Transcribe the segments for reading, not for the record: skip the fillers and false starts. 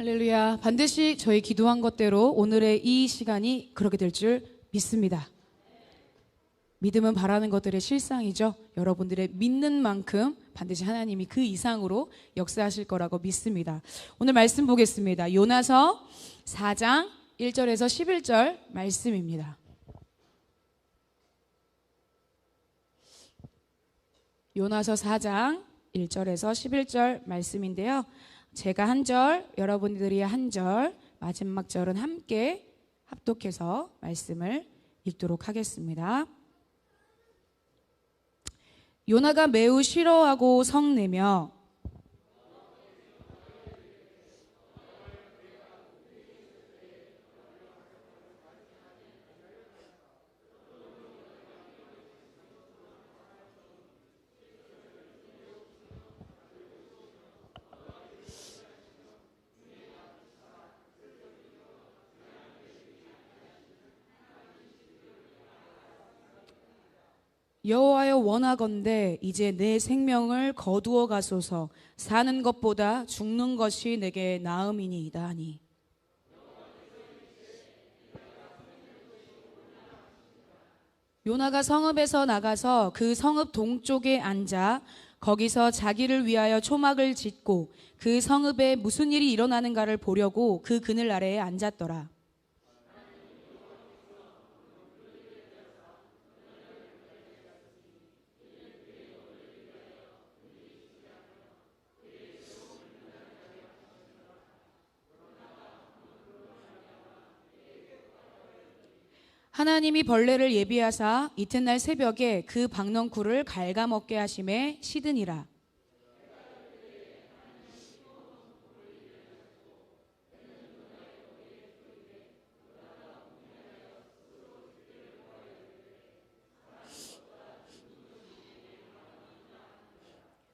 할렐루야. 반드시 저희 기도한 것대로 오늘의 이 시간이 그렇게 될 줄 믿습니다. 믿음은 바라는 것들의 실상이죠. 여러분들의 믿는 만큼 반드시 하나님이 그 이상으로 역사하실 거라고 믿습니다. 오늘 말씀 보겠습니다. 요나서 4장 1절에서 11절 말씀입니다. 요나서 4장 1절에서 11절 말씀인데요. 제가 한 절, 여러분들이 한 절, 마지막 절은 함께 합독해서 말씀을 읽도록 하겠습니다. 요나가 매우 싫어하고 성내며 여호와여 원하건대 이제 내 생명을 거두어 가소서. 사는 것보다 죽는 것이 내게 나음이니이다 하니. 요나가 성읍에서 나가서 그 성읍 동쪽에 앉아 거기서 자기를 위하여 초막을 짓고 그 성읍에 무슨 일이 일어나는가를 보려고 그 그늘 아래에 앉았더라. 하나님이 벌레를 예비하사 이튿날 새벽에 그 박넝쿨을 갉아먹게 하심에 시드니라.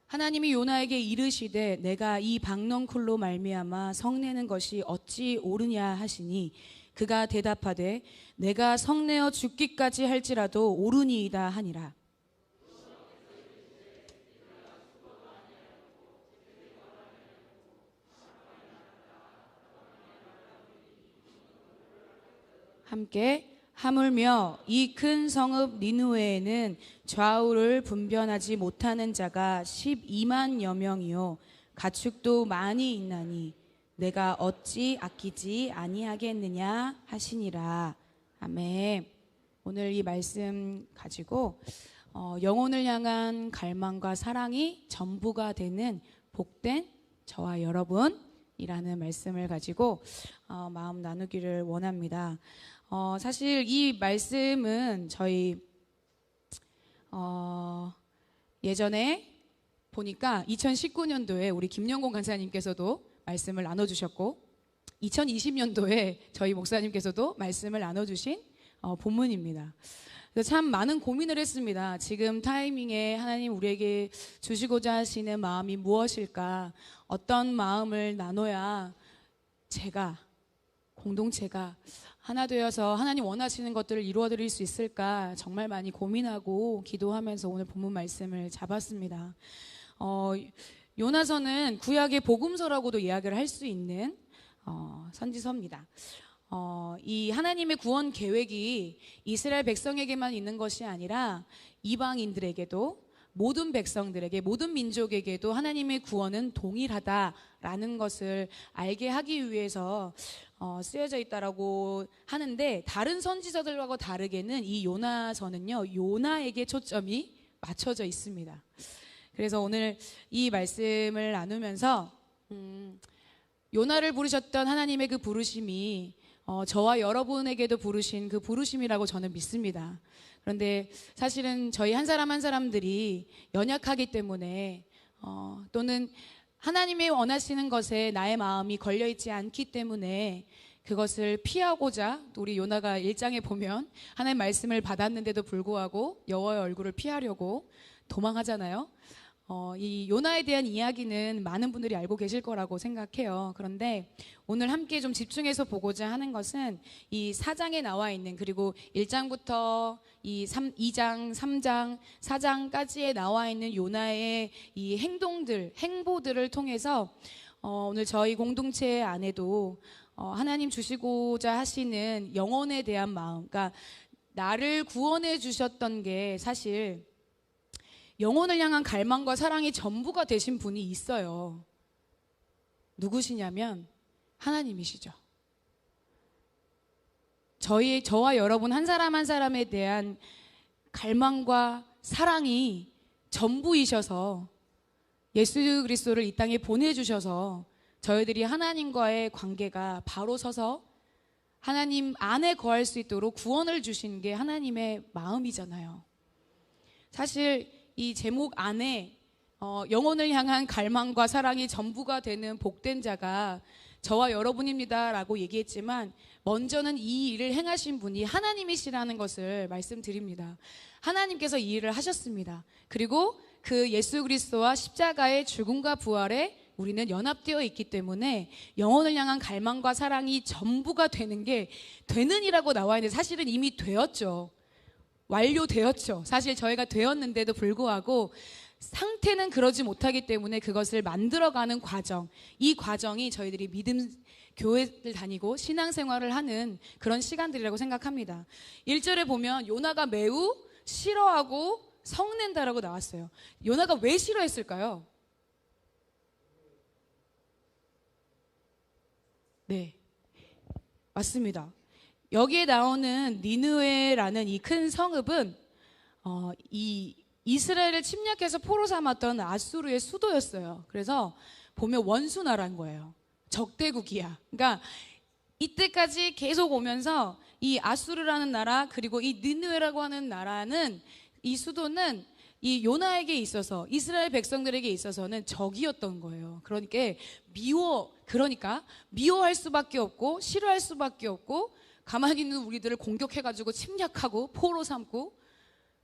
하나님이 요나에게 이르시되 내가 이 박넝쿨로 말미암아 성내는 것이 어찌 옳으냐 하시니 그가 대답하되 내가 성내어 죽기까지 할지라도 옳으니이다 하니라. 함께 하물며 이 큰 성읍 니느웨에는 좌우를 분변하지 못하는 자가 12만여 명이요 가축도 많이 있나니 내가 어찌 아끼지 아니하겠느냐 하시니라. 아멘. 오늘 이 말씀 가지고 영혼을 향한 갈망과 사랑이 전부가 되는 복된 저와 여러분이라는 말씀을 가지고 마음 나누기를 원합니다. 사실 이 말씀은 저희 예전에 보니까 2019년도에 우리 김영곤 간사님께서도 말씀을 나눠주셨고 2020년도에 저희 목사님께서도 말씀을 나눠주신 본문입니다. 그래서 참 많은 고민을 했습니다. 지금 타이밍에 하나님 우리에게 주시고자 하시는 마음이 무엇일까? 어떤 마음을 나눠야 제가 공동체가 하나 되어서 하나님 원하시는 것들을 이루어드릴 수 있을까? 정말 많이 고민하고 기도하면서 오늘 본문 말씀을 잡았습니다. 요나서는 구약의 복음서라고도 이야기를 할 수 있는 선지서입니다. 이 하나님의 구원 계획이 이스라엘 백성에게만 있는 것이 아니라 이방인들에게도 모든 백성들에게 모든 민족에게도 하나님의 구원은 동일하다라는 것을 알게 하기 위해서 쓰여져 있다라고 하는데 다른 선지서들하고 다르게는 이 요나서는요 요나에게 초점이 맞춰져 있습니다. 그래서 오늘 이 말씀을 나누면서 요나를 부르셨던 하나님의 그 부르심이 저와 여러분에게도 부르신 그 부르심이라고 저는 믿습니다. 그런데 사실은 저희 한 사람 한 사람들이 연약하기 때문에 또는 하나님이 원하시는 것에 나의 마음이 걸려있지 않기 때문에 그것을 피하고자 우리 요나가 1장에 보면 하나님 말씀을 받았는데도 불구하고 여호와의 얼굴을 피하려고 도망하잖아요. 이 요나에 대한 이야기는 많은 분들이 알고 계실 거라고 생각해요. 그런데 오늘 함께 좀 집중해서 보고자 하는 것은 이 4장에 나와 있는 그리고 1장부터 2장, 3장, 4장까지에 나와 있는 요나의 이 행보들을 통해서 오늘 저희 공동체 안에도 하나님 주시고자 하시는 영혼에 대한 마음, 그러니까 나를 구원해 주셨던 게 사실 영혼을 향한 갈망과 사랑이 전부가 되신 분이 있어요. 누구시냐면 하나님이시죠. 저와 여러분 한 사람 한 사람에 대한 갈망과 사랑이 전부이셔서 예수 그리스도를 이 땅에 보내주셔서 저희들이 하나님과의 관계가 바로 서서 하나님 안에 거할 수 있도록 구원을 주신 게 하나님의 마음이잖아요. 사실 이 제목 안에 영혼을 향한 갈망과 사랑이 전부가 되는 복된 자가 저와 여러분입니다 라고 얘기했지만 먼저는 이 일을 행하신 분이 하나님이시라는 것을 말씀드립니다. 하나님께서 이 일을 하셨습니다. 그리고 그 예수 그리스도와 십자가의 죽음과 부활에 우리는 연합되어 있기 때문에 영혼을 향한 갈망과 사랑이 전부가 되는 게 되는이라고 나와 있는데 사실은 이미 되었죠. 완료되었죠. 사실 저희가 되었는데도 불구하고 상태는 그러지 못하기 때문에 그것을 만들어가는 과정, 이 과정이 저희들이 믿음 교회를 다니고 신앙생활을 하는 그런 시간들이라고 생각합니다. 1절에 보면 요나가 매우 싫어하고 성낸다라고 나왔어요. 요나가 왜 싫어했을까요? 네, 맞습니다. 여기에 나오는 니느웨라는 이 큰 성읍은 이 이스라엘을 침략해서 포로 삼았던 아수르의 수도였어요. 그래서 보면 원수 나라인 거예요. 적대국이야. 그러니까 이때까지 계속 오면서 이 아수르라는 나라 그리고 이 니느웨라고 하는 나라는 이 수도는 이 요나에게 있어서 이스라엘 백성들에게 있어서는 적이었던 거예요. 그러니까 미워할 수밖에 없고 싫어할 수밖에 없고 가만히 있는 우리들을 공격해가지고 침략하고 포로 삼고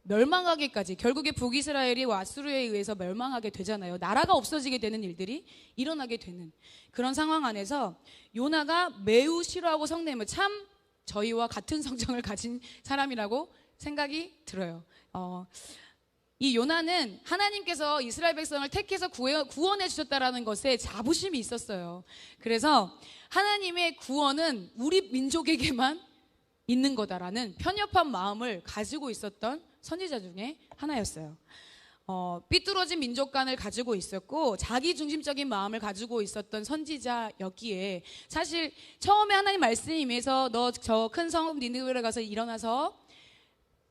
멸망하기까지 결국에 북이스라엘이 아수르에 의해서 멸망하게 되잖아요. 나라가 없어지게 되는 일들이 일어나게 되는 그런 상황 안에서 요나가 매우 싫어하고 성내면 참 저희와 같은 성정을 가진 사람이라고 생각이 들어요. 이 요나는 하나님께서 이스라엘 백성을 택해서 구원해 주셨다라는 것에 자부심이 있었어요. 그래서 하나님의 구원은 우리 민족에게만 있는 거다라는 편협한 마음을 가지고 있었던 선지자 중에 하나였어요. 삐뚤어진 민족관을 가지고 있었고 자기중심적인 마음을 가지고 있었던 선지자였기에 사실 처음에 하나님 말씀이 임해서 너 저 큰 성읍 니느웨에 가서 일어나서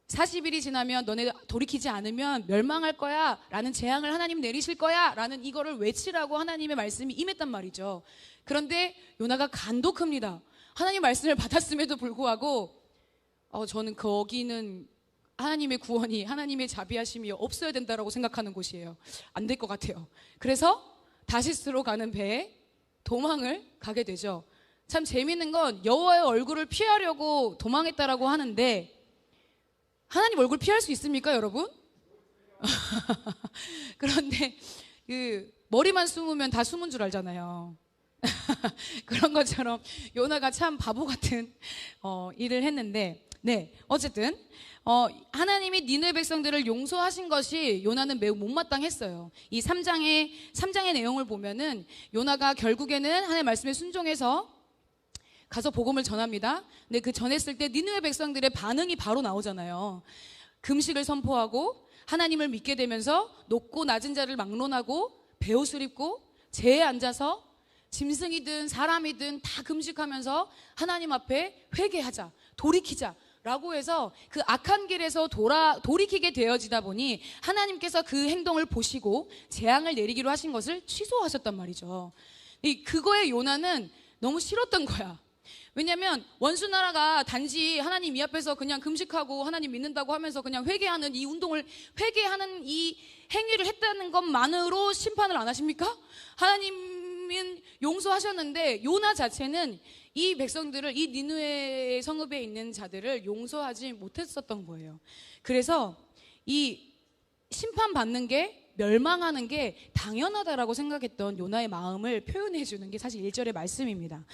40일이 지나면 너네 돌이키지 않으면 멸망할 거야 라는 재앙을 하나님 내리실 거야 라는 이거를 외치라고 하나님의 말씀이 임했단 말이죠. 그런데 요나가 간도 큽니다. 하나님 말씀을 받았음에도 불구하고 저는 거기는 하나님의 구원이 하나님의 자비하심이 없어야 된다라고 생각하는 곳이에요. 안 될 것 같아요. 그래서 다시스로 가는 배에 도망을 가게 되죠. 참 재밌는 건 여호와의 얼굴을 피하려고 도망했다라고 하는데 하나님 얼굴 피할 수 있습니까, 여러분? 그런데 머리만 숨으면 다 숨은 줄 알잖아요. 그런 것처럼 요나가 참 바보 같은 일을 했는데, 네, 어쨌든 하나님이 니느웨 백성들을 용서하신 것이 요나는 매우 못마땅했어요. 이 3장의 내용을 보면은 요나가 결국에는 하나님의 말씀에 순종해서 가서 복음을 전합니다. 근데 그 전했을 때 니느웨 백성들의 반응이 바로 나오잖아요. 금식을 선포하고 하나님을 믿게 되면서 높고 낮은 자를 막론하고 베옷을 입고 재에 앉아서 짐승이든 사람이든 다 금식하면서 하나님 앞에 회개하자, 돌이키자 라고 해서 그 악한 길에서 돌이키게 되어지다 보니 하나님께서 그 행동을 보시고 재앙을 내리기로 하신 것을 취소하셨단 말이죠. 그거에 요나는 너무 싫었던 거야. 왜냐면 원수 나라가 단지 하나님 이 앞에서 그냥 금식하고 하나님 믿는다고 하면서 그냥 회개하는 이 운동을 회개하는 이 행위를 했다는 것만으로 심판을 안 하십니까? 하나님은 용서하셨는데 요나 자체는 이 백성들을 이 니느웨 성읍에 있는 자들을 용서하지 못했었던 거예요. 그래서 이 심판받는 게 멸망하는 게 당연하다라고 생각했던 요나의 마음을 표현해 주는 게 사실 1절의 말씀입니다.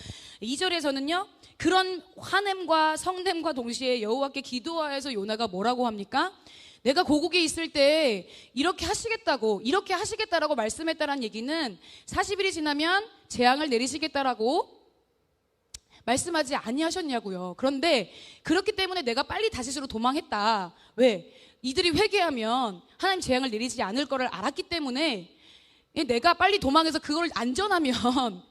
2절에서는요. 그런 화냄과 성냄과 동시에 여호와께 기도하여서 요나가 뭐라고 합니까? 내가 고국에 있을 때 이렇게 하시겠다라고 말씀했다라는 얘기는 40일이 지나면 재앙을 내리시겠다라고 말씀하지 아니하셨냐고요. 그런데 그렇기 때문에 내가 빨리 다시스로 도망했다. 왜? 이들이 회개하면 하나님 재앙을 내리지 않을 거를 알았기 때문에 내가 빨리 도망해서 그걸 안전하면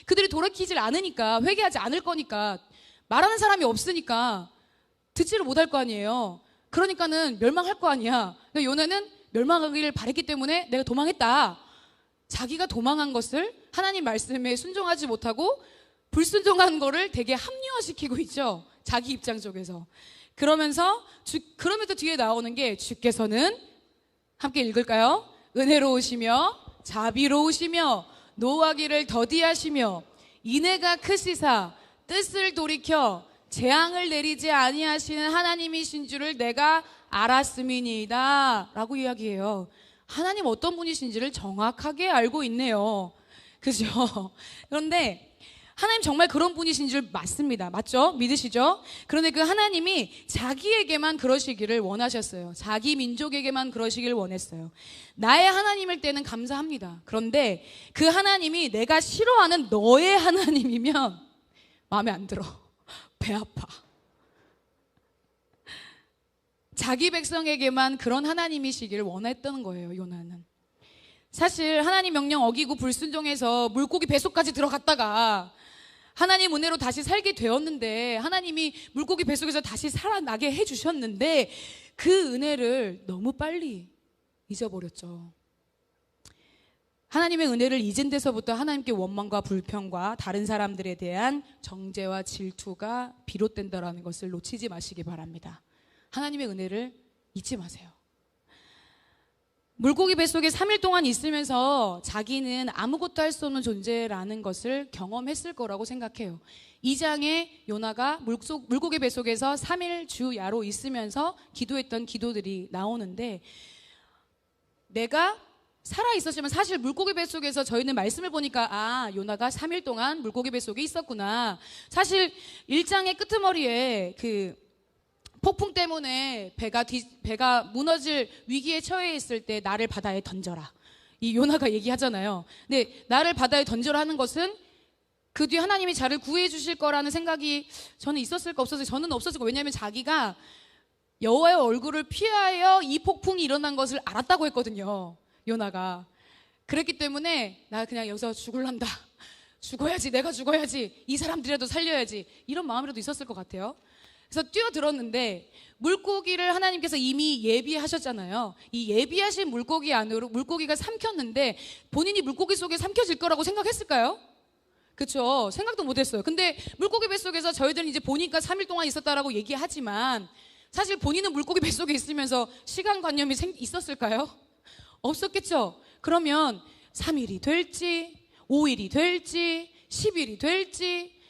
그들이 돌이키질 않으니까, 회개하지 않을 거니까, 말하는 사람이 없으니까 듣지를 못할 거 아니에요. 그러니까는 멸망할 거 아니야. 근데 요나는 멸망하기를 바랬기 때문에 내가 도망했다. 자기가 도망한 것을 하나님 말씀에 순종하지 못하고 불순종한 거를 되게 합리화시키고 있죠. 자기 입장 쪽에서. 그러면서 뒤에 나오는 게, 주께서는 함께 읽을까요? 은혜로우시며 자비로우시며 노하기를 더디하시며 인애가 크시사 뜻을 돌이켜 재앙을 내리지 아니하시는 하나님이신 줄을 내가 알았음이니이다 라고 이야기해요. 하나님 어떤 분이신지를 정확하게 알고 있네요. 그죠? 그런데 하나님 정말 그런 분이신 줄 맞습니다. 맞죠? 믿으시죠? 그런데 그 하나님이 자기에게만 그러시기를 원하셨어요. 자기 민족에게만 그러시기를 원했어요. 나의 하나님일 때는 감사합니다. 그런데 그 하나님이 내가 싫어하는 너의 하나님이면 마음에 안 들어. 배 아파. 자기 백성에게만 그런 하나님이시기를 원했던 거예요, 요나는. 사실 하나님 명령 어기고 불순종해서 물고기 뱃속까지 들어갔다가 하나님 은혜로 다시 살게 되었는데, 하나님이 물고기 뱃속에서 다시 살아나게 해주셨는데 그 은혜를 너무 빨리 잊어버렸죠. 하나님의 은혜를 잊은 데서부터 하나님께 원망과 불평과 다른 사람들에 대한 정죄와 질투가 비롯된다라는 것을 놓치지 마시기 바랍니다. 하나님의 은혜를 잊지 마세요. 물고기 뱃속에 3일 동안 있으면서 자기는 아무것도 할 수 없는 존재라는 것을 경험했을 거라고 생각해요. 2장에 요나가 물고기 뱃속에서 3일 주야로 있으면서 기도했던 기도들이 나오는데, 내가 살아있었지만 사실 물고기 뱃속에서 저희는 말씀을 보니까 요나가 3일 동안 물고기 뱃속에 있었구나. 사실 1장의 끄트머리에 그 폭풍 때문에 배가 무너질 위기에 처해 있을 때 나를 바다에 던져라, 이 요나가 얘기하잖아요. 근데 나를 바다에 던져라 하는 것은 그 뒤에 하나님이 자를 구해 주실 거라는 생각이 저는 있었을까 없었을까? 저는 없었을 거예요. 왜냐하면 자기가 여호와의 얼굴을 피하여 이 폭풍이 일어난 것을 알았다고 했거든요, 요나가. 그랬기 때문에 나 그냥 여기서 죽을란다, 죽어야지, 내가 죽어야지, 이 사람들이라도 살려야지, 이런 마음이라도 있었을 것 같아요. 그래서 뛰어들었는데 물고기를 하나님께서 이미 예비하셨잖아요. 이 예비하신 물고기 안으로 물고기가 삼켰는데 본인이 물고기 속에 삼켜질 거라고 생각했을까요? 그렇죠. 생각도 못했어요. 근데 물고기 뱃속에서 저희들은 이제 보니까 3일 동안 있었다라고 얘기하지만 사실 본인은 물고기 뱃속에 있으면서 시간관념이 있었을까요? 없었겠죠. 그러면 3일이 될지 5일이 될지 10일이 될지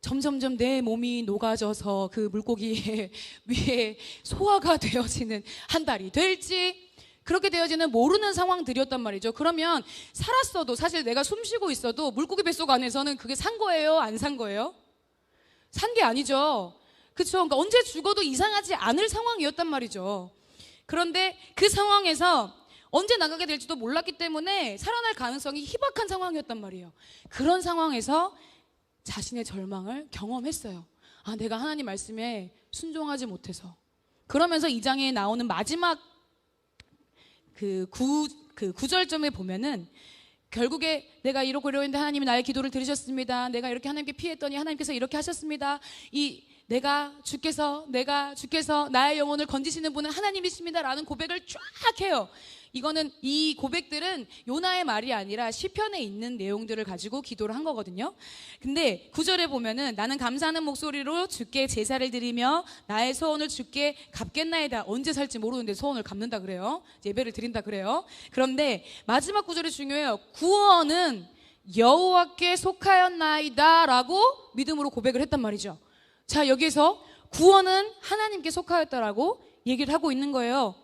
점점점 내 몸이 녹아져서 그 물고기 위에 소화가 되어지는 한 달이 될지, 그렇게 되어지는 모르는 상황들이었단 말이죠. 그러면 살았어도, 사실 내가 숨 쉬고 있어도 물고기 뱃속 안에서는 그게 산 거예요, 안 산 거예요? 산 게 아니죠. 그렇죠. 그러니까 언제 죽어도 이상하지 않을 상황이었단 말이죠. 그런데 그 상황에서 언제 나가게 될지도 몰랐기 때문에 살아날 가능성이 희박한 상황이었단 말이에요. 그런 상황에서 자신의 절망을 경험했어요. 내가 하나님 말씀에 순종하지 못해서. 그러면서 2장에 나오는 마지막 그 구절점에 보면은 결국에 내가 이러고 이러는데 하나님이 나의 기도를 들으셨습니다. 내가 이렇게 하나님께 피했더니 하나님께서 이렇게 하셨습니다. 내가 주께서 나의 영혼을 건지시는 분은 하나님이십니다 라는 고백을 쫙 해요. 이 고백들은 요나의 말이 아니라 시편에 있는 내용들을 가지고 기도를 한 거거든요. 근데 9절에 보면은 나는 감사하는 목소리로 주께 제사를 드리며 나의 소원을 주께 갚겠나이다. 언제 살지 모르는데 소원을 갚는다 그래요. 예배를 드린다 그래요. 그런데 마지막 9절이 중요해요. 구원은 여호와께 속하였나이다 라고 믿음으로 고백을 했단 말이죠. 자, 여기서 구원은 하나님께 속하였다라고 얘기를 하고 있는 거예요.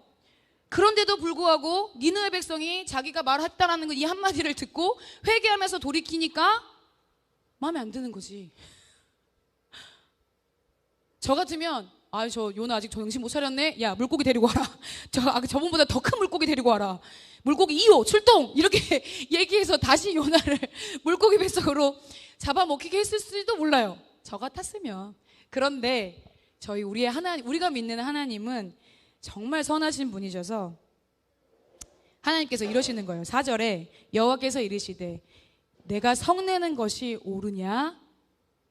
그런데도 불구하고 니느웨 백성이 자기가 말했다라는 이 한마디를 듣고 회개하면서 돌이키니까 마음에 안 드는 거지. 저 같으면 아, 저 요나 아직 정신 못 차렸네. 야, 물고기 데리고 와라. 저번보다 더 큰 물고기 데리고 와라. 물고기 2호 출동! 이렇게 얘기해서 다시 요나를 물고기 뱃속으로 잡아먹히게 했을지도 몰라요. 저 같았으면. 그런데 우리가 믿는 하나님은 정말 선하신 분이셔서 하나님께서 이러시는 거예요. 4절에 여호와께서 이르시되 내가 성내는 것이 옳으냐?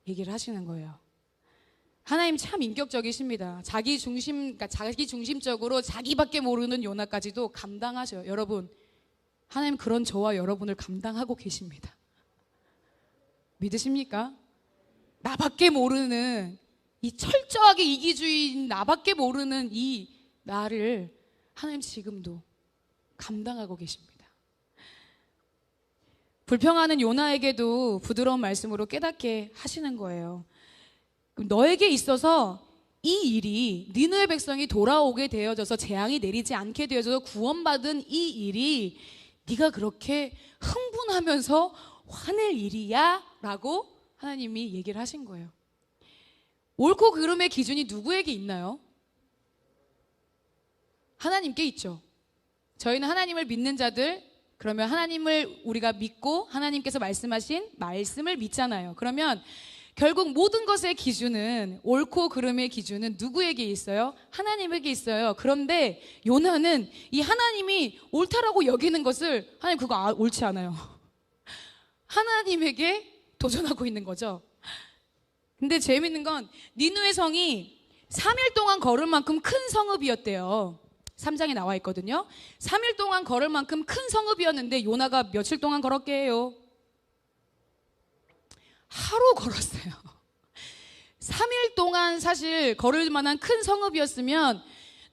얘기를 하시는 거예요. 하나님 참 인격적이십니다. 자기 중심적으로 자기밖에 모르는 요나까지도 감당하셔요. 여러분, 하나님 그런 저와 여러분을 감당하고 계십니다. 믿으십니까? 나밖에 모르는 이 철저하게 이기주의인 나밖에 모르는 이 나를 하나님 지금도 감당하고 계십니다. 불평하는 요나에게도 부드러운 말씀으로 깨닫게 하시는 거예요. 너에게 있어서 이 일이 니느웨 백성이 돌아오게 되어져서 재앙이 내리지 않게 되어져서 구원받은 이 일이 네가 그렇게 흥분하면서 화낼 일이야? 라고 하나님이 얘기를 하신 거예요. 옳고 그름의 기준이 누구에게 있나요? 하나님께 있죠. 저희는 하나님을 믿는 자들, 그러면 하나님을 우리가 믿고 하나님께서 말씀하신 말씀을 믿잖아요. 그러면 결국 모든 것의 기준은, 옳고 그름의 기준은 누구에게 있어요? 하나님에게 있어요. 그런데 요나는 이 하나님이 옳다라고 여기는 것을 하나님 그거 옳지 않아요. 하나님에게 도전하고 있는 거죠. 근데 재밌는 건 니느웨 성이 3일 동안 걸을 만큼 큰 성읍이었대요. 3장에 나와 있거든요. 3일 동안 걸을 만큼 큰 성읍이었는데 요나가 며칠 동안 걸었게 해요? 하루 걸었어요. 3일 동안 사실 걸을 만한 큰 성읍이었으면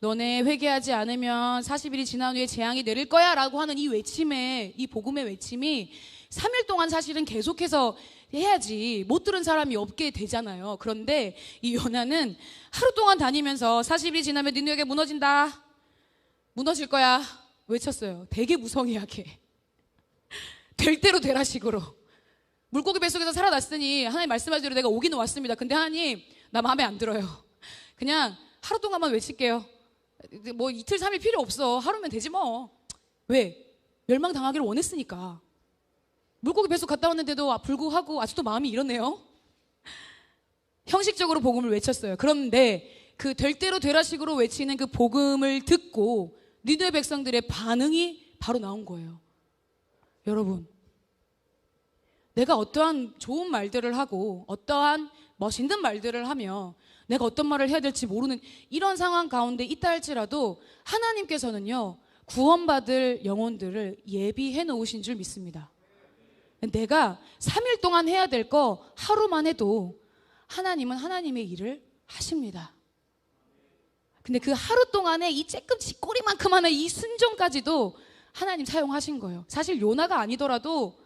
너네 회개하지 않으면 40일이 지난 후에 재앙이 내릴 거야 라고 하는 이 복음의 외침이 3일 동안 사실은 계속해서 해야지 못 들은 사람이 없게 되잖아요. 그런데 이 요나는 하루 동안 다니면서 40일이 지나면 니느웨가 무너진다, 무너질 거야 외쳤어요. 되게 무성의하게 될 대로 되라 식으로. 물고기 뱃속에서 살아났으니 하나님 말씀하신 대로 내가 오기는 왔습니다. 근데 하나님 나 마음에 안 들어요. 그냥 하루 동안만 외칠게요. 뭐 이틀 3일 필요 없어. 하루면 되지 뭐. 왜? 멸망당하기를 원했으니까. 물고기 뱃속 갔다 왔는데도 불구하고 아직도 마음이 이렇네요. 형식적으로 복음을 외쳤어요. 그런데 그 될 대로 되라 식으로 외치는 그 복음을 듣고 니느웨 백성들의 반응이 바로 나온 거예요. 여러분, 내가 어떠한 좋은 말들을 하고 어떠한 멋있는 말들을 하며 내가 어떤 말을 해야 될지 모르는 이런 상황 가운데 있다 할지라도 하나님께서는요, 구원받을 영혼들을 예비해 놓으신 줄 믿습니다. 내가 3일 동안 해야 될 거 하루만 해도 하나님은 하나님의 일을 하십니다. 근데 그 하루 동안에 이 쬐끔 쥐꼬리만큼 하는 이 순종까지도 하나님 사용하신 거예요. 사실 요나가 아니더라도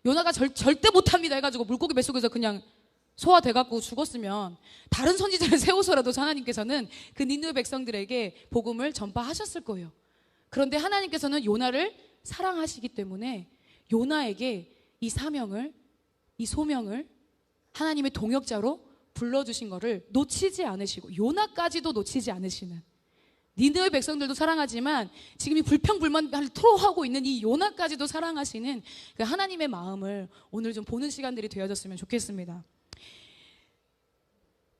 요나가 절대 못합니다 해가지고 물고기 뱃속에서 그냥 소화돼갖고 죽었으면 다른 선지자를 세워서라도 하나님께서는 그 니느웨 백성들에게 복음을 전파하셨을 거예요. 그런데 하나님께서는 요나를 사랑하시기 때문에 요나에게 이 사명을, 이 소명을 하나님의 동역자로 불러주신 거를 놓치지 않으시고 요나까지도 놓치지 않으시는, 니느웨 백성들도 사랑하지만 지금 이 불평불만을 토로하고 있는 이 요나까지도 사랑하시는 그 하나님의 마음을 오늘 좀 보는 시간들이 되어졌으면 좋겠습니다.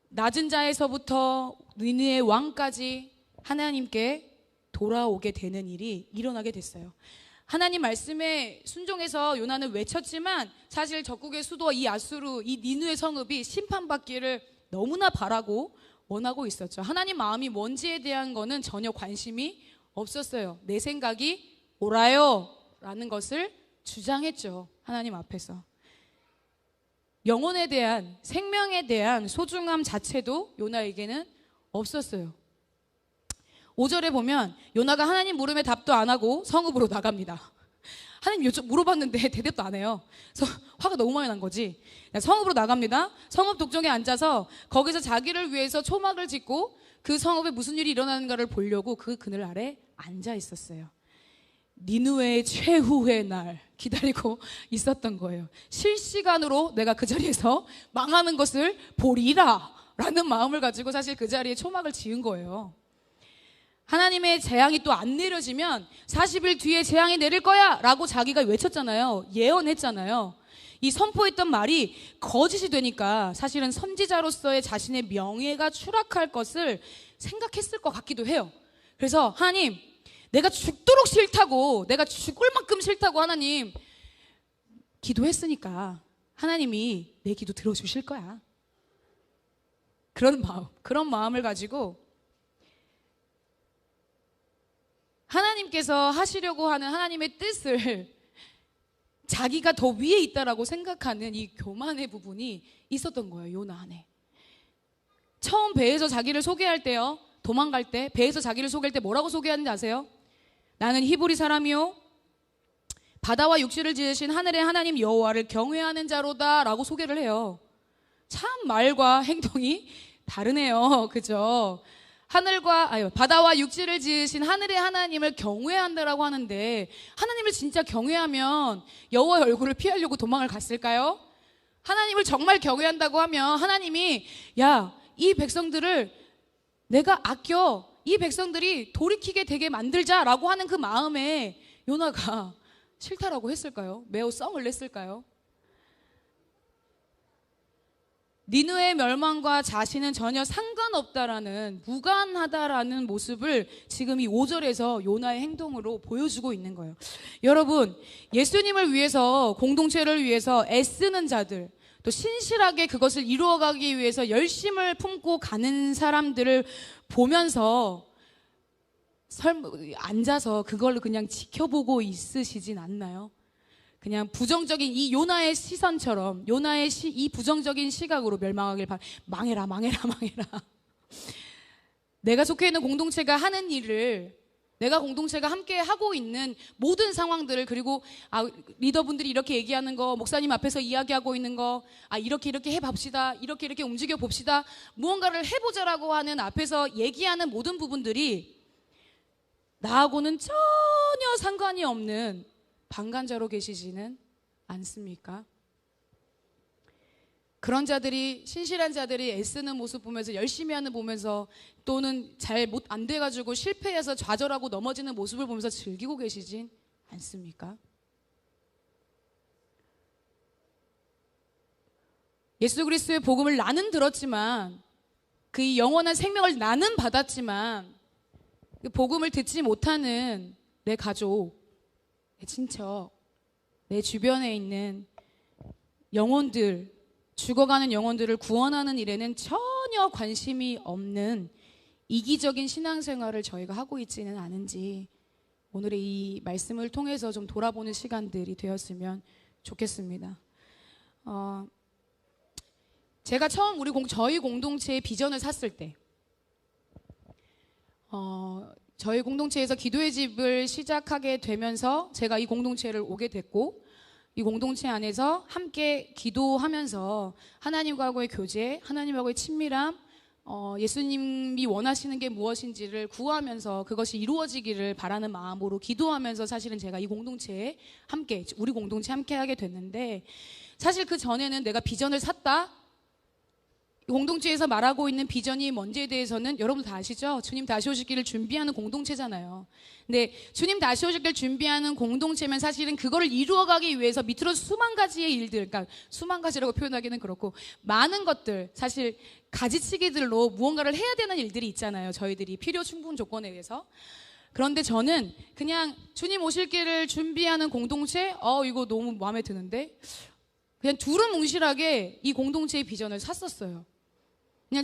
낮은 자에서부터 니느웨 왕까지 하나님께 돌아오게 되는 일이 일어나게 됐어요. 하나님 말씀에 순종해서 요나는 외쳤지만 사실 적국의 수도 이 아수르, 이 니느웨 성읍이 심판받기를 너무나 바라고 원하고 있었죠. 하나님 마음이 뭔지에 대한 거는 전혀 관심이 없었어요. 내 생각이 옳아요 라는 것을 주장했죠. 하나님 앞에서. 영혼에 대한, 생명에 대한 소중함 자체도 요나에게는 없었어요. 5절에 보면 요나가 하나님 물음에 답도 안 하고 성읍으로 나갑니다. 하나님 물어봤는데 대답도 안 해요. 그래서 화가 너무 많이 난 거지. 성읍으로 나갑니다. 성읍 독종에 앉아서 거기서 자기를 위해서 초막을 짓고 그 성읍에 무슨 일이 일어나는가를 보려고 그 그늘 아래 앉아 있었어요. 니느웨의 최후의 날 기다리고 있었던 거예요. 실시간으로 내가 그 자리에서 망하는 것을 보리라 라는 마음을 가지고 사실 그 자리에 초막을 지은 거예요. 하나님의 재앙이 또 안 내려지면 40일 뒤에 재앙이 내릴 거야 라고 자기가 외쳤잖아요. 예언했잖아요. 이 선포했던 말이 거짓이 되니까 사실은 선지자로서의 자신의 명예가 추락할 것을 생각했을 것 같기도 해요. 그래서 하나님, 내가 죽도록 싫다고, 내가 죽을 만큼 싫다고 하나님 기도했으니까 하나님이 내 기도 들어주실 거야. 그런 마음을 가지고 하나님께서 하시려고 하는 하나님의 뜻을 자기가 더 위에 있다라고 생각하는 이 교만의 부분이 있었던 거예요. 요나 안에. 처음 배에서 자기를 소개할 때요, 도망갈 때 배에서 자기를 소개할 때 뭐라고 소개하는지 아세요? 나는 히브리 사람이요 바다와 육지를 지으신 하늘의 하나님 여호와를 경외하는 자로다 라고 소개를 해요. 참 말과 행동이 다르네요. 그죠? 바다와 육지를 지으신 하늘의 하나님을 경외한다라고 하는데, 하나님을 진짜 경외하면 여호와의 얼굴을 피하려고 도망을 갔을까요? 하나님을 정말 경외한다고 하면 하나님이 야, 이 백성들을 내가 아껴, 이 백성들이 돌이키게 되게 만들자라고 하는 그 마음에 요나가 싫다라고 했을까요? 매우 썽을 냈을까요? 니느웨의 멸망과 자신은 전혀 상관없다라는, 무관하다라는 모습을 지금 이 5절에서 요나의 행동으로 보여주고 있는 거예요. 여러분, 예수님을 위해서, 공동체를 위해서 애쓰는 자들, 또 신실하게 그것을 이루어가기 위해서 열심을 품고 가는 사람들을 보면서 앉아서 그걸 그냥 지켜보고 있으시진 않나요? 그냥 부정적인 이 요나의 시선처럼, 요나의 이 부정적인 시각으로 멸망하길 망해라. 내가 속해 있는 공동체가 하는 일을, 내가 공동체가 함께 하고 있는 모든 상황들을, 그리고 리더분들이 이렇게 얘기하는 거, 목사님 앞에서 이야기하고 있는 거, 이렇게 해봅시다, 이렇게 움직여 봅시다, 무언가를 해보자라고 하는 앞에서 얘기하는 모든 부분들이 나하고는 전혀 상관이 없는 방관자로 계시지는 않습니까? 그런 자들이, 신실한 자들이 애쓰는 모습 보면서, 열심히 하는 보면서, 또는 잘 안 돼가지고 실패해서 좌절하고 넘어지는 모습을 보면서 즐기고 계시진 않습니까? 예수 그리스도의 복음을 나는 들었지만, 그 영원한 생명을 나는 받았지만, 그 복음을 듣지 못하는 내 가족, 내 친척, 내 주변에 있는 영혼들, 죽어가는 영혼들을 구원하는 일에는 전혀 관심이 없는 이기적인 신앙생활을 저희가 하고 있지는 않은지, 오늘의 이 말씀을 통해서 좀 돌아보는 시간들이 되었으면 좋겠습니다. 제가 처음 저희 공동체의 비전을 샀을 때, 저희 공동체에서 기도의 집을 시작하게 되면서 제가 이 공동체를 오게 됐고, 이 공동체 안에서 함께 기도하면서 하나님과의 교제, 하나님과의 친밀함, 예수님이 원하시는 게 무엇인지를 구하면서 그것이 이루어지기를 바라는 마음으로 기도하면서 사실은 제가 이 공동체에 함께, 우리 공동체 함께 하게 됐는데, 사실 그 전에는 내가 비전을 샀다, 공동체에서 말하고 있는 비전이 뭔지에 대해서는 여러분 다 아시죠? 주님 다시 오시기를 준비하는 공동체잖아요. 근데 주님 다시 오시기를 준비하는 공동체면 사실은 그거를 이루어가기 위해서 밑으로 수만 가지의 일들, 그러니까 수만 가지라고 표현하기는 그렇고 많은 것들, 사실 가지치기들로 무언가를 해야 되는 일들이 있잖아요. 저희들이 필요 충분 조건에 의해서. 그런데 저는 그냥 주님 오실 길을 준비하는 공동체, 이거 너무 마음에 드는데, 그냥 두루뭉실하게 이 공동체의 비전을 샀었어요. 그냥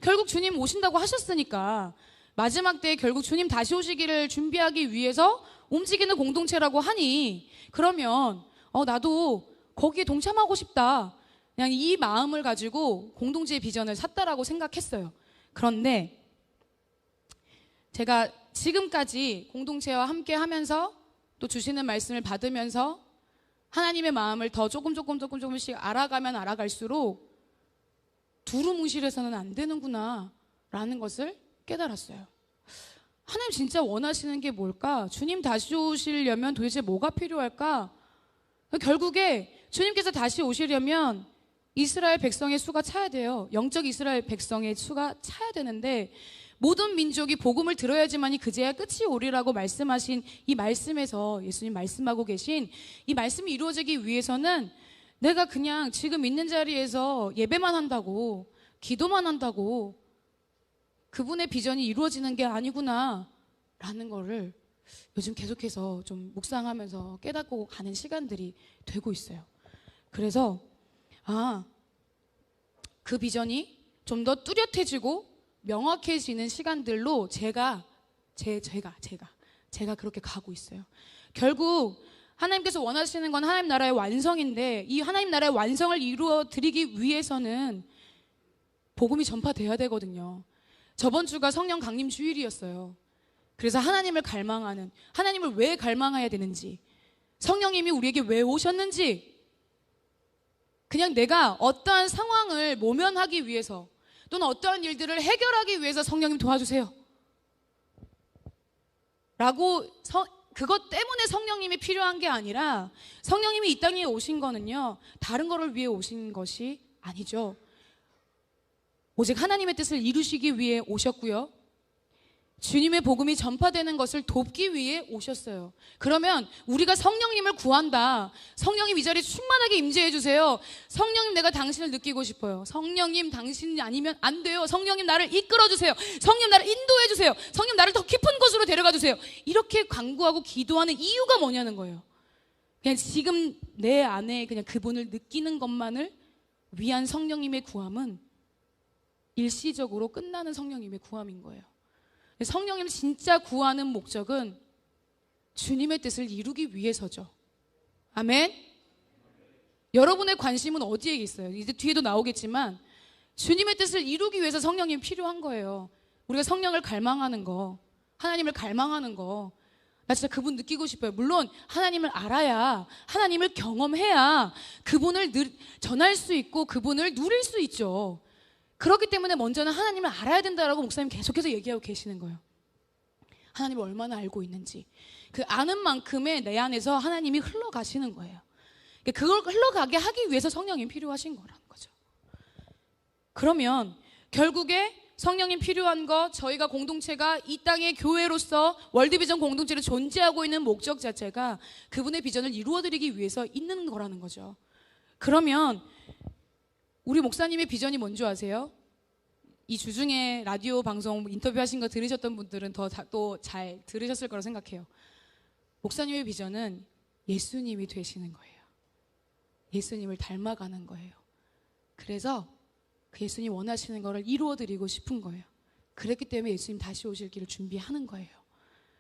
결국 주님 오신다고 하셨으니까 마지막 때에 결국 주님 다시 오시기를 준비하기 위해서 움직이는 공동체라고 하니, 그러면 나도 거기에 동참하고 싶다, 그냥 이 마음을 가지고 공동체의 비전을 샀다라고 생각했어요. 그런데 제가 지금까지 공동체와 함께 하면서 또 주시는 말씀을 받으면서 하나님의 마음을 더 조금씩 알아가면 알아갈수록 두루뭉실해서는 안 되는구나 라는 것을 깨달았어요. 하나님 진짜 원하시는 게 뭘까? 주님 다시 오시려면 도대체 뭐가 필요할까? 결국에 주님께서 다시 오시려면 이스라엘 백성의 수가 차야 돼요. 영적 이스라엘 백성의 수가 차야 되는데 모든 민족이 복음을 들어야지만이 그제야 끝이 오리라고 말씀하신 이 말씀에서 예수님 말씀하고 계신 이 말씀이 이루어지기 위해서는 내가 그냥 지금 있는 자리에서 예배만 한다고 기도만 한다고 그분의 비전이 이루어지는 게 아니구나 라는 거를 요즘 계속해서 좀 묵상하면서 깨닫고 가는 시간들이 되고 있어요. 그래서 그 비전이 좀 더 뚜렷해지고 명확해지는 시간들로 제가 그렇게 가고 있어요. 결국 하나님께서 원하시는 건 하나님 나라의 완성인데 이 하나님 나라의 완성을 이루어 드리기 위해서는 복음이 전파돼야 되거든요. 저번 주가 성령 강림 주일이었어요. 그래서 하나님을 갈망하는, 하나님을 왜 갈망해야 되는지, 성령님이 우리에게 왜 오셨는지, 그냥 내가 어떠한 상황을 모면하기 위해서 또는 어떠한 일들을 해결하기 위해서 성령님 도와주세요 라고 그것 때문에 성령님이 필요한 게 아니라 성령님이 이 땅에 오신 거는요 다른 거를 위해 오신 것이 아니죠. 오직 하나님의 뜻을 이루시기 위해 오셨고요, 주님의 복음이 전파되는 것을 돕기 위해 오셨어요. 그러면 우리가 성령님을 구한다. 성령님 이 자리에 충만하게 임재해 주세요. 성령님 내가 당신을 느끼고 싶어요. 성령님 당신이 아니면 안 돼요. 성령님 나를 이끌어 주세요. 성령님 나를 인도해 주세요. 성령님 나를 더 깊은 곳으로 데려가 주세요. 이렇게 간구하고 기도하는 이유가 뭐냐는 거예요. 그냥 지금 내 안에 그냥 그분을 느끼는 것만을 위한 성령님의 구함은 일시적으로 끝나는 성령님의 구함인 거예요. 성령님 진짜 구하는 목적은 주님의 뜻을 이루기 위해서죠. 아멘. 여러분의 관심은 어디에 있어요? 이제 뒤에도 나오겠지만 주님의 뜻을 이루기 위해서 성령님이 필요한 거예요. 우리가 성령을 갈망하는 거, 하나님을 갈망하는 거, 나 진짜 그분 느끼고 싶어요. 물론 하나님을 알아야, 하나님을 경험해야 그분을 전할 수 있고 그분을 누릴 수 있죠. 그렇기 때문에 먼저는 하나님을 알아야 된다라고 목사님 계속해서 얘기하고 계시는 거예요. 하나님을 얼마나 알고 있는지, 그 아는 만큼의 내 안에서 하나님이 흘러가시는 거예요. 그걸 흘러가게 하기 위해서 성령님이 필요하신 거라는 거죠. 그러면 결국에 성령님 필요한 거, 저희가 공동체가 이 땅의 교회로서 월드비전 공동체로 존재하고 있는 목적 자체가 그분의 비전을 이루어드리기 위해서 있는 거라는 거죠. 그러면 우리 목사님의 비전이 뭔지 아세요? 이 주중에 라디오 방송 인터뷰하신 거 들으셨던 분들은 또 잘 들으셨을 거라 생각해요. 목사님의 비전은 예수님이 되시는 거예요. 예수님을 닮아가는 거예요. 그래서 그 예수님 원하시는 거를 이루어드리고 싶은 거예요. 그랬기 때문에 예수님 다시 오실 길을 준비하는 거예요.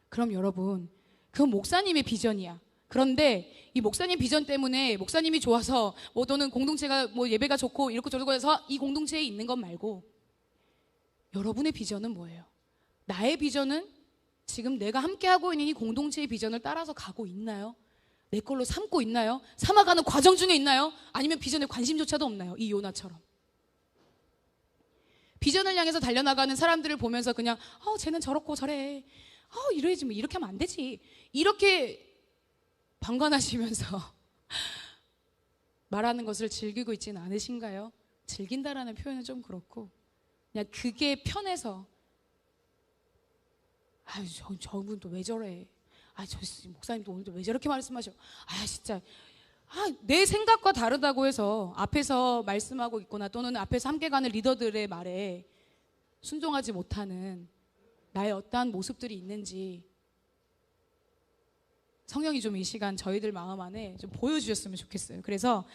그럼 여러분, 그건 목사님의 비전이야. 그런데 이 목사님 비전 때문에 목사님이 좋아서 또는 공동체가 예배가 좋고 이렇고 저렇고 해서 이 공동체에 있는 것 말고 여러분의 비전은 뭐예요? 나의 비전은 지금 내가 함께하고 있는 이 공동체의 비전을 따라서 가고 있나요? 내 걸로 삼고 있나요? 삼아가는 과정 중에 있나요? 아니면 비전에 관심조차도 없나요? 이 요나처럼. 비전을 향해서 달려나가는 사람들을 보면서 그냥 쟤는 저렇고 저래, 이래야지, 뭐 이렇게 하면 안 되지, 이렇게 방관하시면서 말하는 것을 즐기고 있지는 않으신가요? 즐긴다라는 표현은 좀 그렇고 그냥 그게 편해서 저분 또 왜 저래, 저 목사님 또 오늘 왜 저렇게 말씀하셔, 진짜 내 생각과 다르다고 해서 앞에서 말씀하고 있거나 또는 앞에서 함께 가는 리더들의 말에 순종하지 못하는 나의 어떠한 모습들이 있는지 성령이 좀 이 시간 저희들 마음 안에 좀 보여주셨으면 좋겠어요. 그래서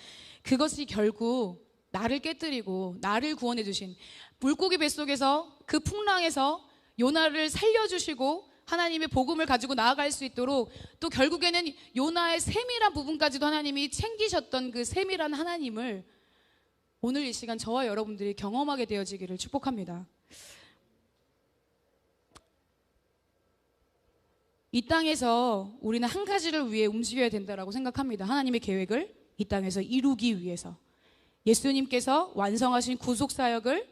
그것이 결국 나를 깨뜨리고 나를 구원해 주신 물고기 뱃속에서 그 풍랑에서 요나를 살려주시고 하나님의 복음을 가지고 나아갈 수 있도록 또 결국에는 요나의 세밀한 부분까지도 하나님이 챙기셨던 그 세밀한 하나님을 오늘 이 시간 저와 여러분들이 경험하게 되어지기를 축복합니다. 이 땅에서 우리는 한 가지를 위해 움직여야 된다고 생각합니다. 하나님의 계획을 이 땅에서 이루기 위해서 예수님께서 완성하신 구속사역을,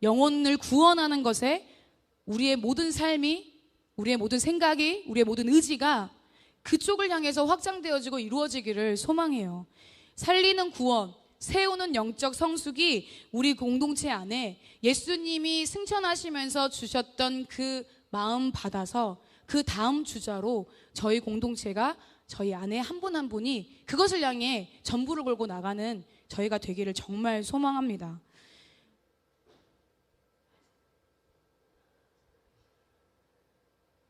영혼을 구원하는 것에 우리의 모든 삶이, 우리의 모든 생각이, 우리의 모든 의지가 그쪽을 향해서 확장되어지고 이루어지기를 소망해요. 살리는 구원, 세우는 영적 성숙이 우리 공동체 안에 예수님이 승천하시면서 주셨던 그 마음 받아서 그 다음 주자로 저희 공동체가 저희 안에 한 분 한 분이 그것을 향해 전부를 걸고 나가는 저희가 되기를 정말 소망합니다.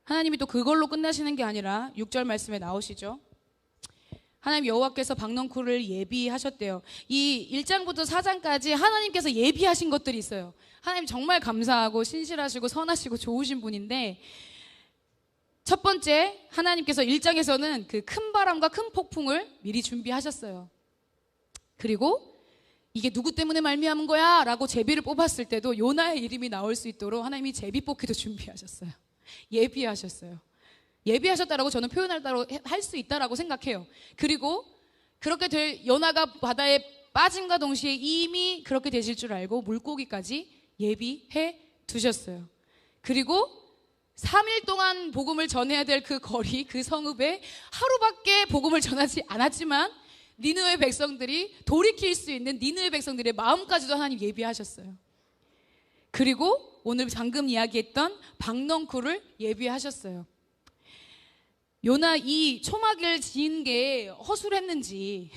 하나님이 또 그걸로 끝나시는 게 아니라 6절 말씀에 나오시죠. 하나님 여호와께서 박넝쿨을 예비하셨대요. 이 1장부터 4장까지 하나님께서 예비하신 것들이 있어요. 하나님 정말 감사하고 신실하시고 선하시고 좋으신 분인데, 첫 번째, 하나님께서 1장에서는 그 큰 바람과 큰 폭풍을 미리 준비하셨어요. 그리고 이게 누구 때문에 말미암은 거야? 라고 제비를 뽑았을 때도 요나의 이름이 나올 수 있도록 하나님이 제비 뽑기도 준비하셨어요. 예비하셨어요. 예비하셨다라고 저는 표현할 수 있다라고 생각해요. 그리고 그렇게 될 요나가 바다에 빠짐과 동시에 이미 그렇게 되실 줄 알고 물고기까지 예비해 두셨어요. 그리고 3일 동안 복음을 전해야 될 그 거리, 그 성읍에 하루밖에 복음을 전하지 않았지만 니느웨 백성들이 돌이킬 수 있는 니느웨 백성들의 마음까지도 하나님 예비하셨어요. 그리고 오늘 방금 이야기했던 박넝쿨을 예비하셨어요. 요나 이 초막을 지은 게 허술했는지,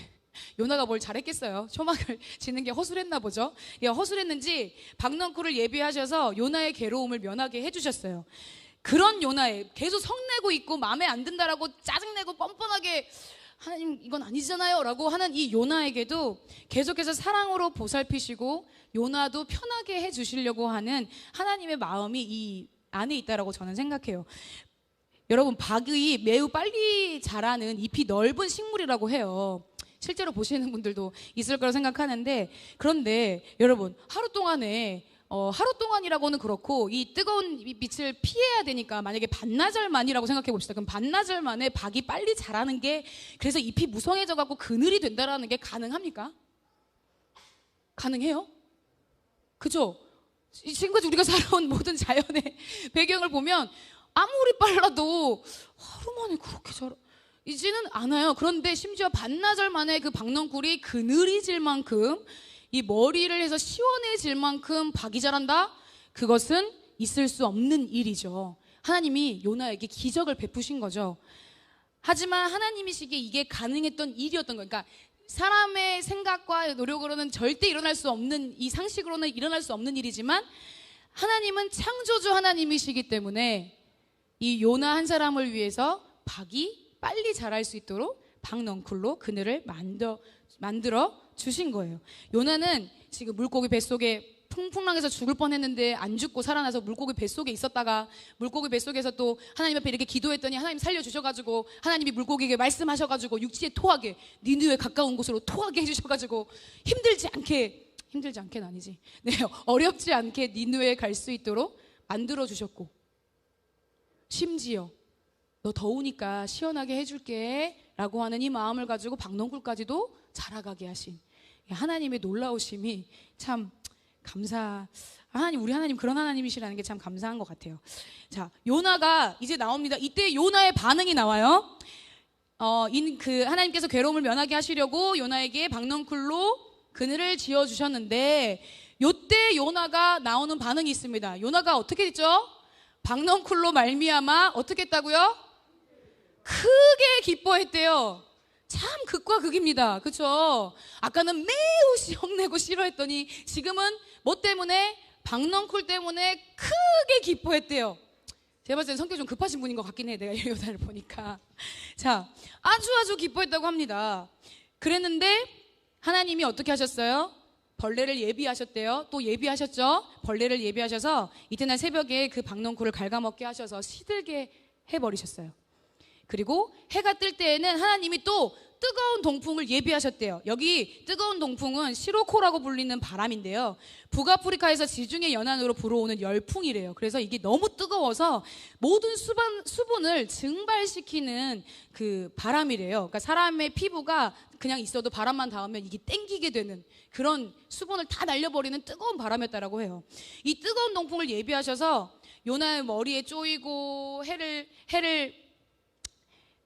요나가 뭘 잘했겠어요? 초막을 짓는 게 허술했나 보죠. 허술했는지 박넝쿨을 예비하셔서 요나의 괴로움을 면하게 해주셨어요. 그런 요나에 계속 성내고 있고 마음에 안 든다라고 짜증내고 뻔뻔하게 하나님 이건 아니잖아요 라고 하는 이 요나에게도 계속해서 사랑으로 보살피시고 요나도 편하게 해주시려고 하는 하나님의 마음이 이 안에 있다라고 저는 생각해요. 여러분, 박이 매우 빨리 자라는 잎이 넓은 식물이라고 해요. 실제로 보시는 분들도 있을 거라 생각하는데, 그런데 여러분 하루 동안이라고는 그렇고 이 뜨거운 빛을 피해야 되니까 만약에 반나절만이라고 생각해 봅시다. 그럼 반나절 만에 박이 빨리 자라는 게, 그래서 잎이 무성해져 갖고 그늘이 된다라는 게 가능합니까? 가능해요? 그죠? 지금까지 우리가 살아온 모든 자연의 배경을 보면 아무리 빨라도 하루 만에 그렇게 자라지는 않아요. 그런데 심지어 반나절 만에 그 박넝쿨이 그늘이질 만큼, 이 머리를 해서 시원해질 만큼 박이 자란다? 그것은 있을 수 없는 일이죠. 하나님이 요나에게 기적을 베푸신 거죠. 하지만 하나님이시기에 이게 가능했던 일이었던 거예요. 그러니까 사람의 생각과 노력으로는 절대 일어날 수 없는, 이 상식으로는 일어날 수 없는 일이지만 하나님은 창조주 하나님이시기 때문에 이 요나 한 사람을 위해서 박이 빨리 자랄 수 있도록 박넝쿨로 그늘을 만들어 주신 거예요. 요나는 지금 물고기 뱃속에 풍풍랑에서 죽을 뻔했는데 안 죽고 살아나서 물고기 뱃속에 있었다가, 물고기 뱃속에서 또 하나님 앞에 이렇게 기도했더니 하나님 살려주셔가지고 하나님이 물고기에게 말씀하셔가지고 육지에 토하게, 니느웨 가까운 곳으로 토하게 해주셔가지고 힘들지 않게는 아니지, 네, 어렵지 않게 니느웨에 갈 수 있도록 만들어 주셨고, 심지어 너 더우니까 시원하게 해줄게 라고 하는 이 마음을 가지고 박넝쿨까지도 자라가게 하신 하나님의 놀라우심이 참 우리 하나님 그런 하나님이시라는 게 참 감사한 것 같아요. 자, 요나가 이제 나옵니다. 이때 요나의 반응이 나와요. 하나님께서 괴로움을 면하게 하시려고 요나에게 박넝쿨로 그늘을 지어주셨는데, 요때 요나가 나오는 반응이 있습니다. 요나가 어떻게 했죠? 박넝쿨로 말미암아 어떻게 했다고요? 크게 기뻐했대요. 참 극과 극입니다. 그렇죠? 아까는 매우 험내고 싫어했더니 지금은 뭐 때문에? 박넝쿨 때문에 크게 기뻐했대요. 제가 봤을 때 성격이 좀 급하신 분인 것 같긴 해, 내가 이 여자를 보니까. 자, 아주 기뻐했다고 합니다. 그랬는데 하나님이 어떻게 하셨어요? 벌레를 예비하셨대요. 또 예비하셨죠? 벌레를 예비하셔서 이튿날 새벽에 그 박넝쿨을 갉아먹게 하셔서 시들게 해버리셨어요. 그리고 해가 뜰 때에는 하나님이 또 뜨거운 동풍을 예비하셨대요. 여기 뜨거운 동풍은 시로코라고 불리는 바람인데요, 북아프리카에서 지중해 연안으로 불어오는 열풍이래요. 그래서 이게 너무 뜨거워서 모든 수분을 증발시키는 그 바람이래요. 그러니까 사람의 피부가 그냥 있어도 바람만 닿으면 이게 땡기게 되는 그런 수분을 다 날려버리는 뜨거운 바람이었다라고 해요. 이 뜨거운 동풍을 예비하셔서 요나의 머리에 쪼이고 해를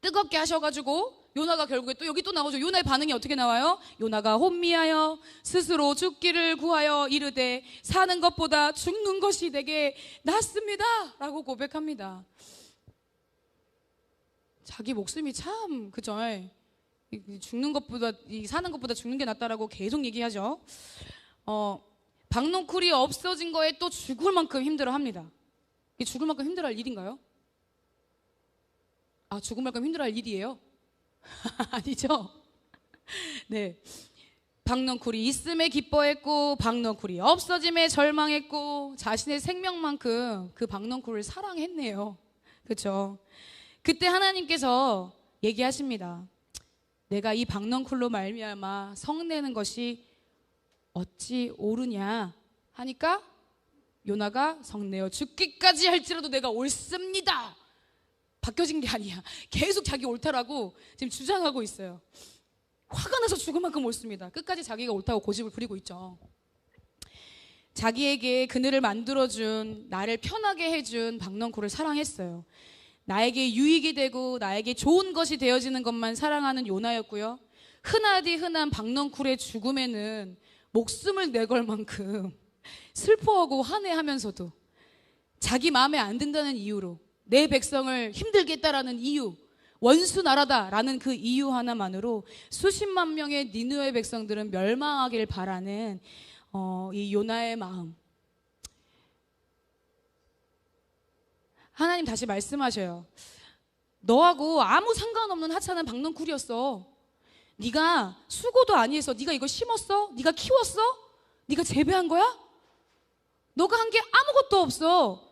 뜨겁게 하셔가지고 요나가 결국에 또 여기 또 나오죠. 요나의 반응이 어떻게 나와요? 요나가 혼미하여 스스로 죽기를 구하여 이르되 사는 것보다 죽는 것이 내게 낫습니다 라고 고백합니다. 자기 목숨이 참 그죠? 죽는 것보다 사는 것보다 죽는 게 낫다라고 계속 얘기하죠. 박농쿨이 없어진 거에 또 죽을 만큼 힘들어합니다. 이게 죽을 만큼 힘들어할 일인가요? 죽을 만큼 힘들어할 일이에요? 아니죠? 네. 박농쿨이 있음에 기뻐했고 박농쿨이 없어짐에 절망했고 자신의 생명만큼 그 박농쿨을 사랑했네요. 그렇죠? 그때 하나님께서 얘기하십니다. 내가 이 박농쿨로 말미암아 성내는 것이 어찌 옳으냐 하니까 요나가 성내어 죽기까지 할지라도 내가 옳습니다. 바뀌어진 게 아니야. 계속 자기 옳다라고 지금 주장하고 있어요. 화가 나서 죽을 만큼 옳습니다. 끝까지 자기가 옳다고 고집을 부리고 있죠. 자기에게 그늘을 만들어준, 나를 편하게 해준 박농쿨을 사랑했어요. 나에게 유익이 되고 나에게 좋은 것이 되어지는 것만 사랑하는 요나였고요. 흔하디 흔한 박농쿨의 죽음에는 목숨을 내걸 만큼 슬퍼하고 환해하면서도 자기 마음에 안 든다는 이유로 내 백성을 힘들게 했다라는 이유, 원수 나라다라는 그 이유 하나만으로 수십만 명의 니느웨 백성들은 멸망하길 바라는 이 요나의 마음. 하나님 다시 말씀하셔요. 너하고 아무 상관없는 하찮은 박농쿨이었어. 네가 수고도 아니해서 네가 이거 심었어? 네가 키웠어? 네가 재배한 거야? 너가 한 게 아무것도 없어.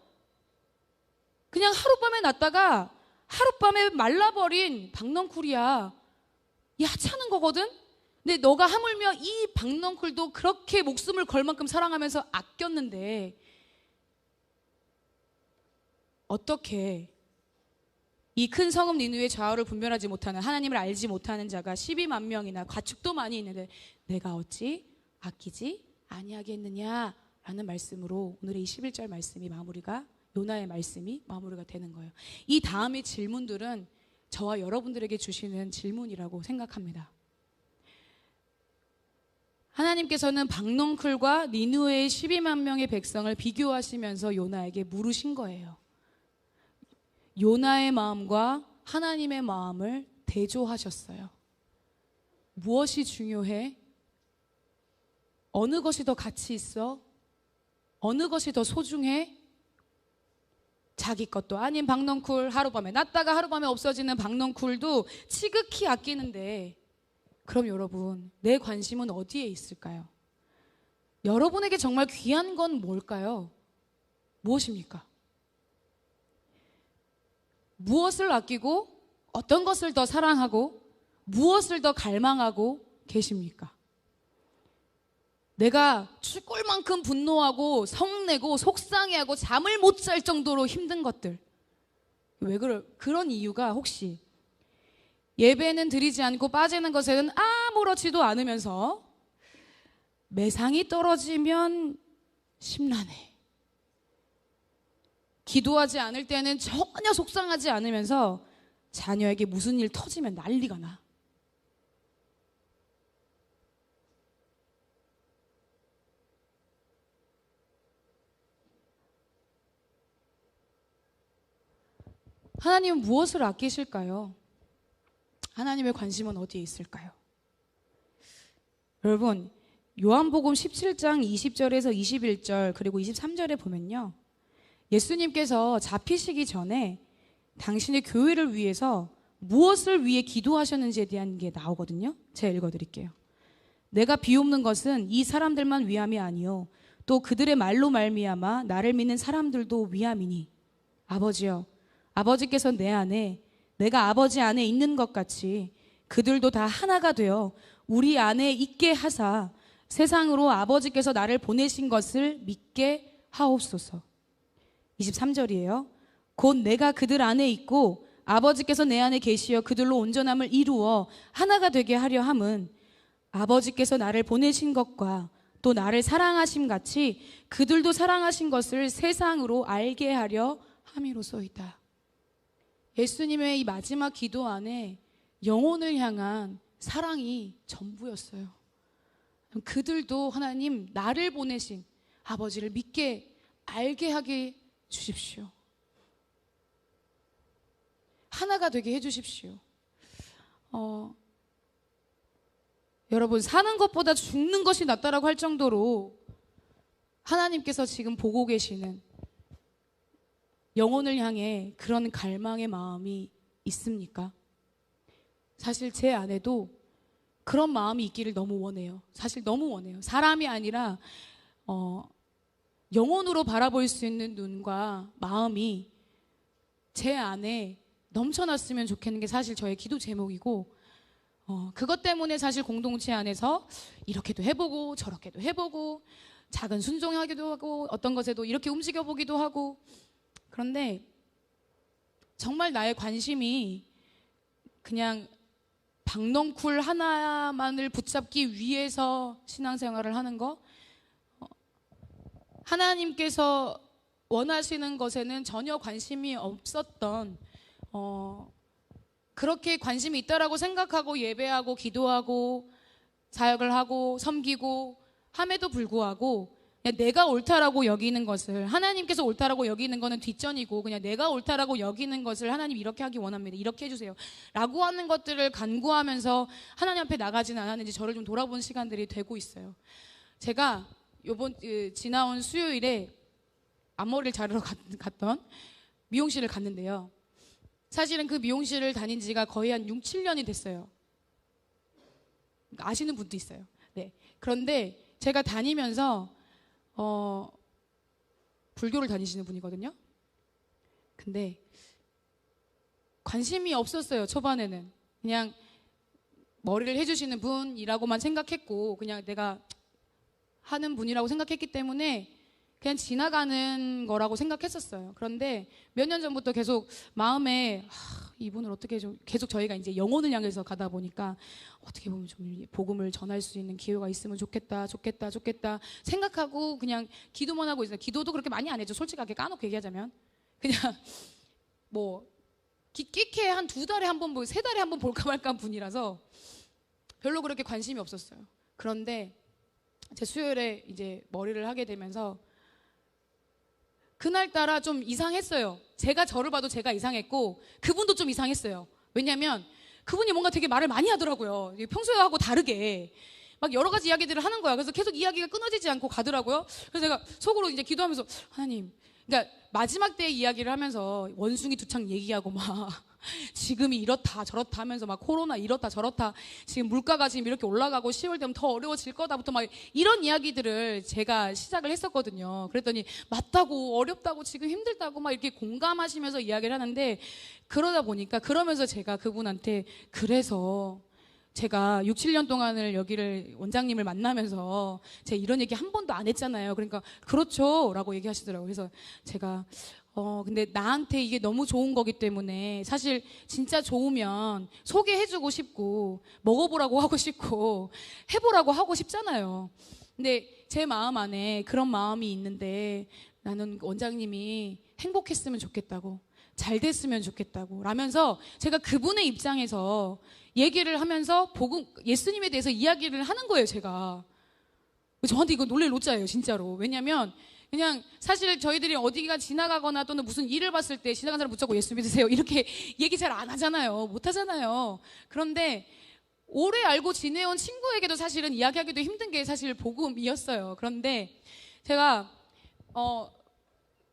그냥 하룻밤에 났다가 하룻밤에 말라버린 박농쿨이야. 이 하찮은 거거든? 근데 너가 하물며 이 박농쿨도 그렇게 목숨을 걸 만큼 사랑하면서 아꼈는데 어떻게 이 큰 성읍 니느웨의 좌우를 분별하지 못하는, 하나님을 알지 못하는 자가 12만 명이나 가축도 많이 있는데 내가 어찌 아끼지 아니하겠느냐라는 말씀으로 오늘의 이 11절 말씀이 마무리가, 요나의 말씀이 마무리가 되는 거예요. 이 다음의 질문들은 저와 여러분들에게 주시는 질문이라고 생각합니다. 하나님께서는 박농쿨과 니느웨의 12만 명의 백성을 비교하시면서 요나에게 물으신 거예요. 요나의 마음과 하나님의 마음을 대조하셨어요. 무엇이 중요해? 어느 것이 더 가치 있어? 어느 것이 더 소중해? 자기 것도 아닌 박농쿨, 하룻밤에 났다가 하룻밤에 없어지는 박농쿨도 지극히 아끼는데, 그럼 여러분, 내 관심은 어디에 있을까요? 여러분에게 정말 귀한 건 뭘까요? 무엇입니까? 무엇을 아끼고 어떤 것을 더 사랑하고 무엇을 더 갈망하고 계십니까? 내가 죽을 만큼 분노하고 성내고 속상해하고 잠을 못 잘 정도로 힘든 것들, 왜 그런 이유가 혹시 예배는 드리지 않고 빠지는 것에는 아무렇지도 않으면서 매상이 떨어지면 심란해, 기도하지 않을 때는 전혀 속상하지 않으면서 자녀에게 무슨 일 터지면 난리가 나. 하나님은 무엇을 아끼실까요? 하나님의 관심은 어디에 있을까요? 여러분, 요한복음 17장 20절에서 21절 그리고 23절에 보면요, 예수님께서 잡히시기 전에 당신의 교회를 위해서 무엇을 위해 기도하셨는지에 대한 게 나오거든요. 제가 읽어드릴게요. 내가 비옵는 것은 이 사람들만 위함이 아니요 또 그들의 말로 말미암아 나를 믿는 사람들도 위함이니, 아버지여, 아버지께서 내 안에 내가 아버지 안에 있는 것 같이 그들도 다 하나가 되어 우리 안에 있게 하사 세상으로 아버지께서 나를 보내신 것을 믿게 하옵소서. 23절이에요. 곧 내가 그들 안에 있고 아버지께서 내 안에 계시어 그들로 온전함을 이루어 하나가 되게 하려 함은 아버지께서 나를 보내신 것과 또 나를 사랑하심 같이 그들도 사랑하신 것을 세상으로 알게 하려 함이로소이다. 예수님의 이 마지막 기도 안에 영혼을 향한 사랑이 전부였어요. 그들도 하나님 나를 보내신 아버지를 믿게 알게 하게 주십시오. 하나가 되게 해주십시오. 여러분, 사는 것보다 죽는 것이 낫다라고 할 정도로 하나님께서 지금 보고 계시는 영혼을 향해 그런 갈망의 마음이 있습니까? 사실 제 안에도 그런 마음이 있기를 너무 원해요. 사실 너무 원해요. 사람이 아니라 영혼으로 바라볼 수 있는 눈과 마음이 제 안에 넘쳐났으면 좋겠는 게 사실 저의 기도 제목이고, 그것 때문에 사실 공동체 안에서 이렇게도 해보고 저렇게도 해보고 작은 순종하기도 하고 어떤 것에도 이렇게 움직여보기도 하고, 그런데 정말 나의 관심이 그냥 박넝쿨 하나만을 붙잡기 위해서 신앙생활을 하는 거, 하나님께서 원하시는 것에는 전혀 관심이 없었던, 그렇게 관심이 있다라고 생각하고 예배하고 기도하고 사역을 하고 섬기고 함에도 불구하고 그냥 내가 옳다라고 여기는 것을, 하나님께서 옳다라고 여기는 거는 뒷전이고 그냥 내가 옳다라고 여기는 것을 하나님 이렇게 하기 원합니다, 이렇게 해주세요 라고 하는 것들을 간구하면서 하나님 앞에 나가지는 않았는지 저를 좀 돌아보는 시간들이 되고 있어요. 제가 지나온 수요일에 앞머리를 자르러 갔던 미용실을 갔는데요, 사실은 그 미용실을 다닌 지가 거의 한 6, 7년이 됐어요. 아시는 분도 있어요. 네. 그런데 제가 다니면서 불교를 다니시는 분이거든요. 근데 관심이 없었어요. 초반에는 그냥 머리를 해주시는 분이라고만 생각했고 그냥 내가 하는 분이라고 생각했기 때문에 그냥 지나가는 거라고 생각했었어요. 그런데 몇 년 전부터 계속 마음에 이분을 어떻게 좀, 계속 저희가 이제 영혼을 향해서 가다 보니까 어떻게 보면 좀 복음을 전할 수 있는 기회가 있으면 좋겠다 생각하고 그냥 기도만 하고 있어요. 기도도 그렇게 많이 안 했죠. 솔직하게 까놓고 얘기하자면 그냥 뭐 끼케 한 2달에 한 번, 3달에 한 번 볼까 말까 한 분이라서 별로 그렇게 관심이 없었어요. 그런데 제 수요일에 이제 머리를 하게 되면서 그날따라 좀 이상했어요. 제가 저를 봐도 제가 이상했고 그분도 좀 이상했어요. 왜냐면 그분이 뭔가 되게 말을 많이 하더라고요. 평소하고 다르게 막 여러 가지 이야기들을 하는 거야. 그래서 계속 이야기가 끊어지지 않고 가더라고요. 그래서 제가 속으로 이제 기도하면서 하나님, 그러니까 마지막 때 이야기를 하면서 원숭이 두창 얘기하고 막 지금이 이렇다 저렇다 하면서 막 코로나 이렇다 저렇다, 지금 물가가 지금 이렇게 올라가고 10월 되면 더 어려워질 거다부터 막 이런 이야기들을 제가 시작을 했었거든요. 그랬더니 맞다고, 어렵다고, 지금 힘들다고 막 이렇게 공감하시면서 이야기를 하는데, 그러다 보니까 그러면서 제가 그분한테, 그래서 제가 6, 7년 동안을 여기를 원장님을 만나면서 제가 이런 얘기 한 번도 안 했잖아요. 그러니까 그렇죠 라고 얘기하시더라고요. 그래서 제가 근데 나한테 이게 너무 좋은 거기 때문에 사실 진짜 좋으면 소개해주고 싶고 먹어보라고 하고 싶고 해보라고 하고 싶잖아요. 근데 제 마음 안에 그런 마음이 있는데 나는 원장님이 행복했으면 좋겠다고, 잘 됐으면 좋겠다고 라면서 제가 그분의 입장에서 얘기를 하면서 예수님에 대해서 이야기를 하는 거예요. 제가 저한테 이거 놀랄 노자예요 진짜로. 왜냐면 그냥 사실 저희들이 어디가 지나가거나 또는 무슨 일을 봤을 때 지나간 사람 붙잡고 예수 믿으세요 이렇게 얘기 잘 안 하잖아요. 못 하잖아요. 그런데 오래 알고 지내온 친구에게도 사실은 이야기하기도 힘든 게 사실 복음이었어요. 그런데 제가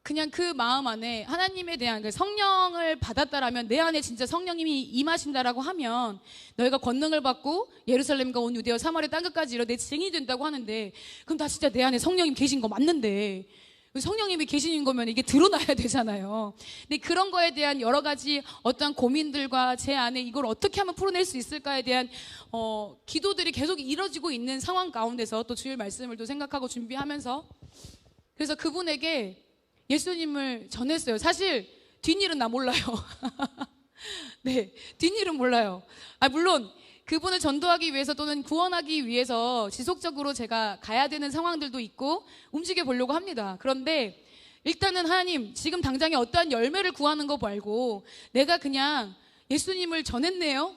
그냥 그 마음 안에 하나님에 대한 성령을 받았다라면, 내 안에 진짜 성령님이 임하신다라고 하면 너희가 권능을 받고 예루살렘과 온 유대와 사마리아 땅끝까지 이르러 내 증인이 된다고 하는데, 그럼 다 진짜 내 안에 성령님 계신 거 맞는데 성령님이 계시는 거면 이게 드러나야 되잖아요. 근데 그런 거에 대한 여러 가지 어떤 고민들과 제 안에 이걸 어떻게 하면 풀어낼 수 있을까에 대한 기도들이 계속 이뤄지고 있는 상황 가운데서 또 주일 말씀을 또 생각하고 준비하면서, 그래서 그분에게 예수님을 전했어요. 사실 뒷일은 나 몰라요. 네, 뒷일은 몰라요. 물론 그분을 전도하기 위해서 또는 구원하기 위해서 지속적으로 제가 가야 되는 상황들도 있고 움직여 보려고 합니다. 그런데 일단은 하나님, 지금 당장에 어떠한 열매를 구하는 거 말고 내가 그냥 예수님을 전했네요.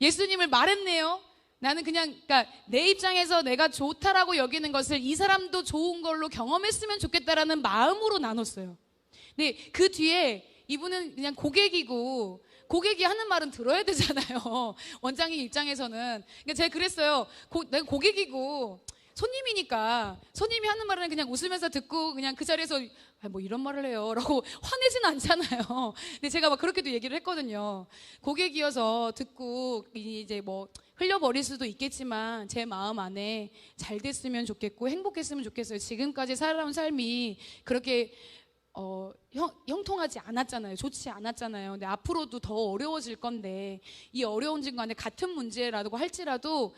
예수님을 말했네요. 나는 그냥, 그러니까 내 입장에서 내가 좋다라고 여기는 것을 이 사람도 좋은 걸로 경험했으면 좋겠다라는 마음으로 나눴어요. 근데 그 뒤에 이분은 그냥 고객이고, 고객이 하는 말은 들어야 되잖아요. 원장님 입장에서는. 그러니까 제가 그랬어요. 내가 고객이고 손님이니까 손님이 하는 말은 그냥 웃으면서 듣고 그냥 그 자리에서 뭐 이런 말을 해요 라고 화내지는 않잖아요. 근데 제가 막 그렇게도 얘기를 했거든요. 고객이어서 듣고 이제 뭐 흘려버릴 수도 있겠지만 제 마음 안에 잘 됐으면 좋겠고 행복했으면 좋겠어요. 지금까지 살아온 삶이 그렇게 형통하지 않았잖아요. 좋지 않았잖아요. 근데 앞으로도 더 어려워질 건데 이 어려운 중간에 같은 문제라고 할지라도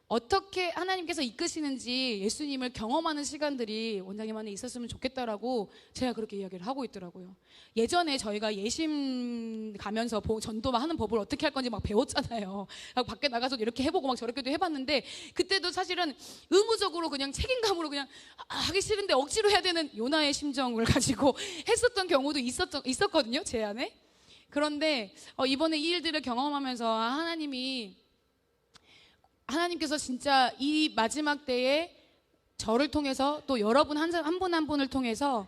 어떻게 하나님께서 이끄시는지 예수님을 경험하는 시간들이 원장님 안에 있었으면 좋겠다라고 제가 그렇게 이야기를 하고 있더라고요. 예전에 저희가 예심 가면서 전도하는 법을 어떻게 할 건지 막 배웠잖아요. 밖에 나가서 이렇게 해보고 막 저렇게도 해봤는데 그때도 사실은 의무적으로 그냥 책임감으로 그냥 하기 싫은데 억지로 해야 되는 요나의 심정을 가지고 했었던 경우도 있었거든요. 제 안에. 그런데 이번에 이 일들을 경험하면서 하나님께서 진짜 이 마지막 때에 저를 통해서 또 여러분 한 분 한 분을 통해서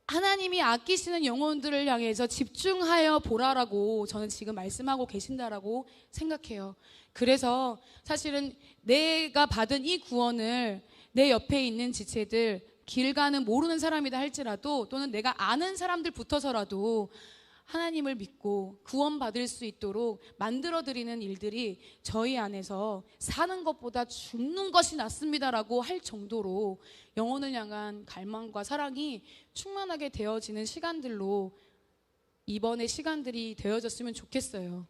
하나님이 아끼시는 영혼들을 향해서 집중하여 보라라고 저는 지금 말씀하고 계신다라고 생각해요. 그래서 사실은 내가 받은 이 구원을 내 옆에 있는 지체들, 길 가는 모르는 사람이다 할지라도 또는 내가 아는 사람들 붙어서라도 하나님을 믿고 구원받을 수 있도록 만들어드리는 일들이 저희 안에서 사는 것보다 죽는 것이 낫습니다라고 할 정도로 영혼을 향한 갈망과 사랑이 충만하게 되어지는 시간들로 이번의 시간들이 되어졌으면 좋겠어요.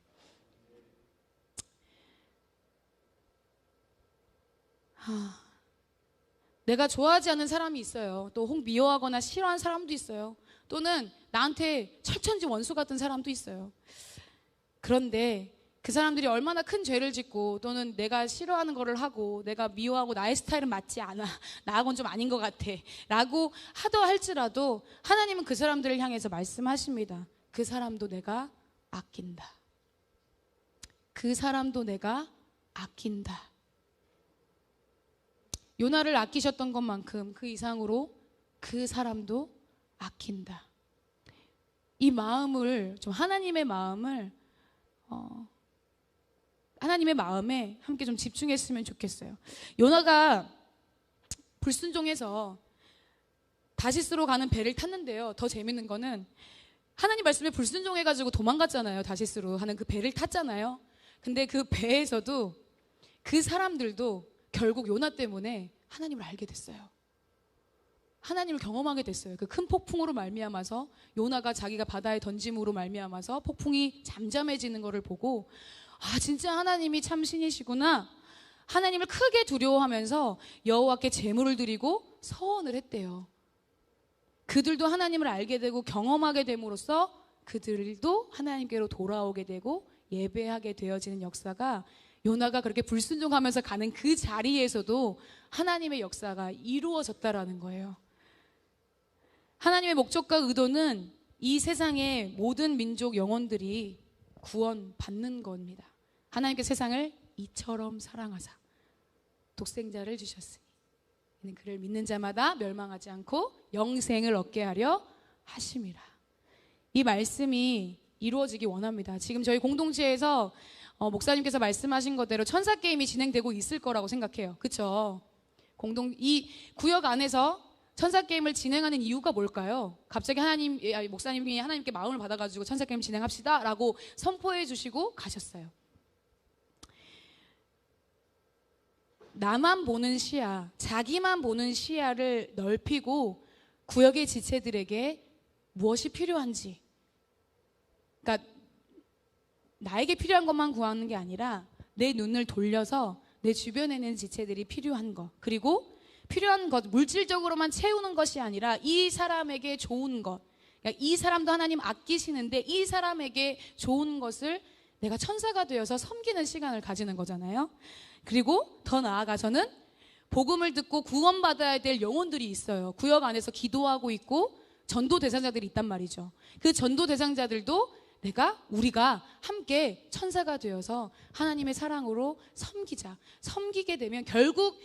내가 좋아하지 않는 사람이 있어요. 또 혹 미워하거나 싫어하는 사람도 있어요. 또는 나한테 철천지 원수 같은 사람도 있어요. 그런데 그 사람들이 얼마나 큰 죄를 짓고 또는 내가 싫어하는 거를 하고 내가 미워하고 나의 스타일은 맞지 않아, 나하고는 좀 아닌 것 같아 라고 하더 할지라도 하나님은 그 사람들을 향해서 말씀하십니다. 그 사람도 내가 아낀다. 그 사람도 내가 아낀다. 요나를 아끼셨던 것만큼 그 이상으로 그 사람도 아낀다. 이 마음을 좀 하나님의 마음에 함께 좀 집중했으면 좋겠어요. 요나가 불순종해서 다시스로 가는 배를 탔는데요. 더 재밌는 거는 하나님 말씀에 불순종해가지고 도망갔잖아요. 다시스로 하는 그 배를 탔잖아요. 근데 그 배에서도 그 사람들도 결국 요나 때문에 하나님을 알게 됐어요. 하나님을 경험하게 됐어요. 그 큰 폭풍으로 말미암아서 요나가 자기가 바다에 던짐으로 말미암아서 폭풍이 잠잠해지는 것을 보고 진짜 하나님이 참 신이시구나. 하나님을 크게 두려워하면서 여호와께 제물을 드리고 서원을 했대요. 그들도 하나님을 알게 되고 경험하게 됨으로써 그들도 하나님께로 돌아오게 되고 예배하게 되어지는 역사가 요나가 그렇게 불순종하면서 가는 그 자리에서도 하나님의 역사가 이루어졌다라는 거예요. 하나님의 목적과 의도는 이 세상의 모든 민족 영혼들이 구원받는 겁니다. 하나님께 세상을 이처럼 사랑하사 독생자를 주셨으니 이는 그를 믿는 자마다 멸망하지 않고 영생을 얻게 하려 하심이라. 이 말씀이 이루어지기 원합니다. 지금 저희 공동체에서 목사님께서 말씀하신 것대로 천사 게임이 진행되고 있을 거라고 생각해요. 그렇죠? 이 구역 안에서 천사 게임을 진행하는 이유가 뭘까요? 갑자기 목사님이 하나님께 마음을 받아가지고 천사 게임 진행합시다라고 선포해 주시고 가셨어요. 나만 보는 시야, 자기만 보는 시야를 넓히고 구역의 지체들에게 무엇이 필요한지, 그러니까 나에게 필요한 것만 구하는 게 아니라 내 눈을 돌려서 내 주변에 있는 지체들이 필요한 것, 그리고 필요한 것, 물질적으로만 채우는 것이 아니라 이 사람에게 좋은 것, 그러니까 이 사람도 하나님 아끼시는데 이 사람에게 좋은 것을 내가 천사가 되어서 섬기는 시간을 가지는 거잖아요. 그리고 더 나아가서는 복음을 듣고 구원받아야 될 영혼들이 있어요. 구역 안에서 기도하고 있고 전도 대상자들이 있단 말이죠. 그 전도 대상자들도 우리가 함께 천사가 되어서 하나님의 사랑으로 섬기게 되면 결국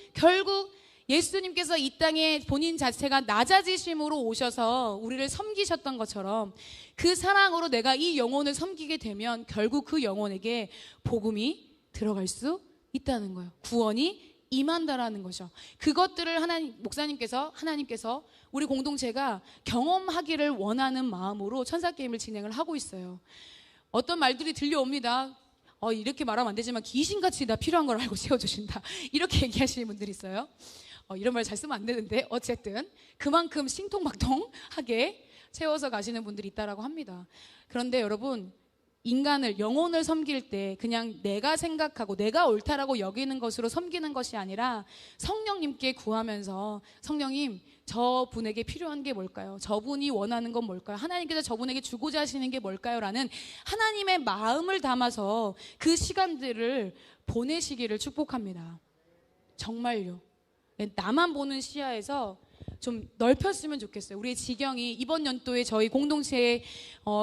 예수님께서 이 땅에 본인 자체가 낮아지심으로 오셔서 우리를 섬기셨던 것처럼 그 사랑으로 내가 이 영혼을 섬기게 되면 결국 그 영혼에게 복음이 들어갈 수 있다는 거예요. 구원이 임한다라는 거죠. 그것들을 하나님께서 우리 공동체가 경험하기를 원하는 마음으로 천사게임을 진행을 하고 있어요. 어떤 말들이 들려옵니다. 이렇게 말하면 안 되지만 귀신같이 나 필요한 걸 알고 채워주신다. 이렇게 얘기하시는 분들이 있어요. 이런 말 잘 쓰면 안 되는데 어쨌든 그만큼 신통박통하게 채워서 가시는 분들이 있다라고 합니다. 그런데 여러분, 영혼을 섬길 때 그냥 내가 생각하고 내가 옳다라고 여기는 것으로 섬기는 것이 아니라 성령님께 구하면서, 성령님, 저분에게 필요한 게 뭘까요? 저분이 원하는 건 뭘까요? 하나님께서 저분에게 주고자 하시는 게 뭘까요? 라는 하나님의 마음을 담아서 그 시간들을 보내시기를 축복합니다. 정말요. 나만 보는 시야에서 좀 넓혔으면 좋겠어요. 우리의 지경이 이번 연도에 저희 공동체의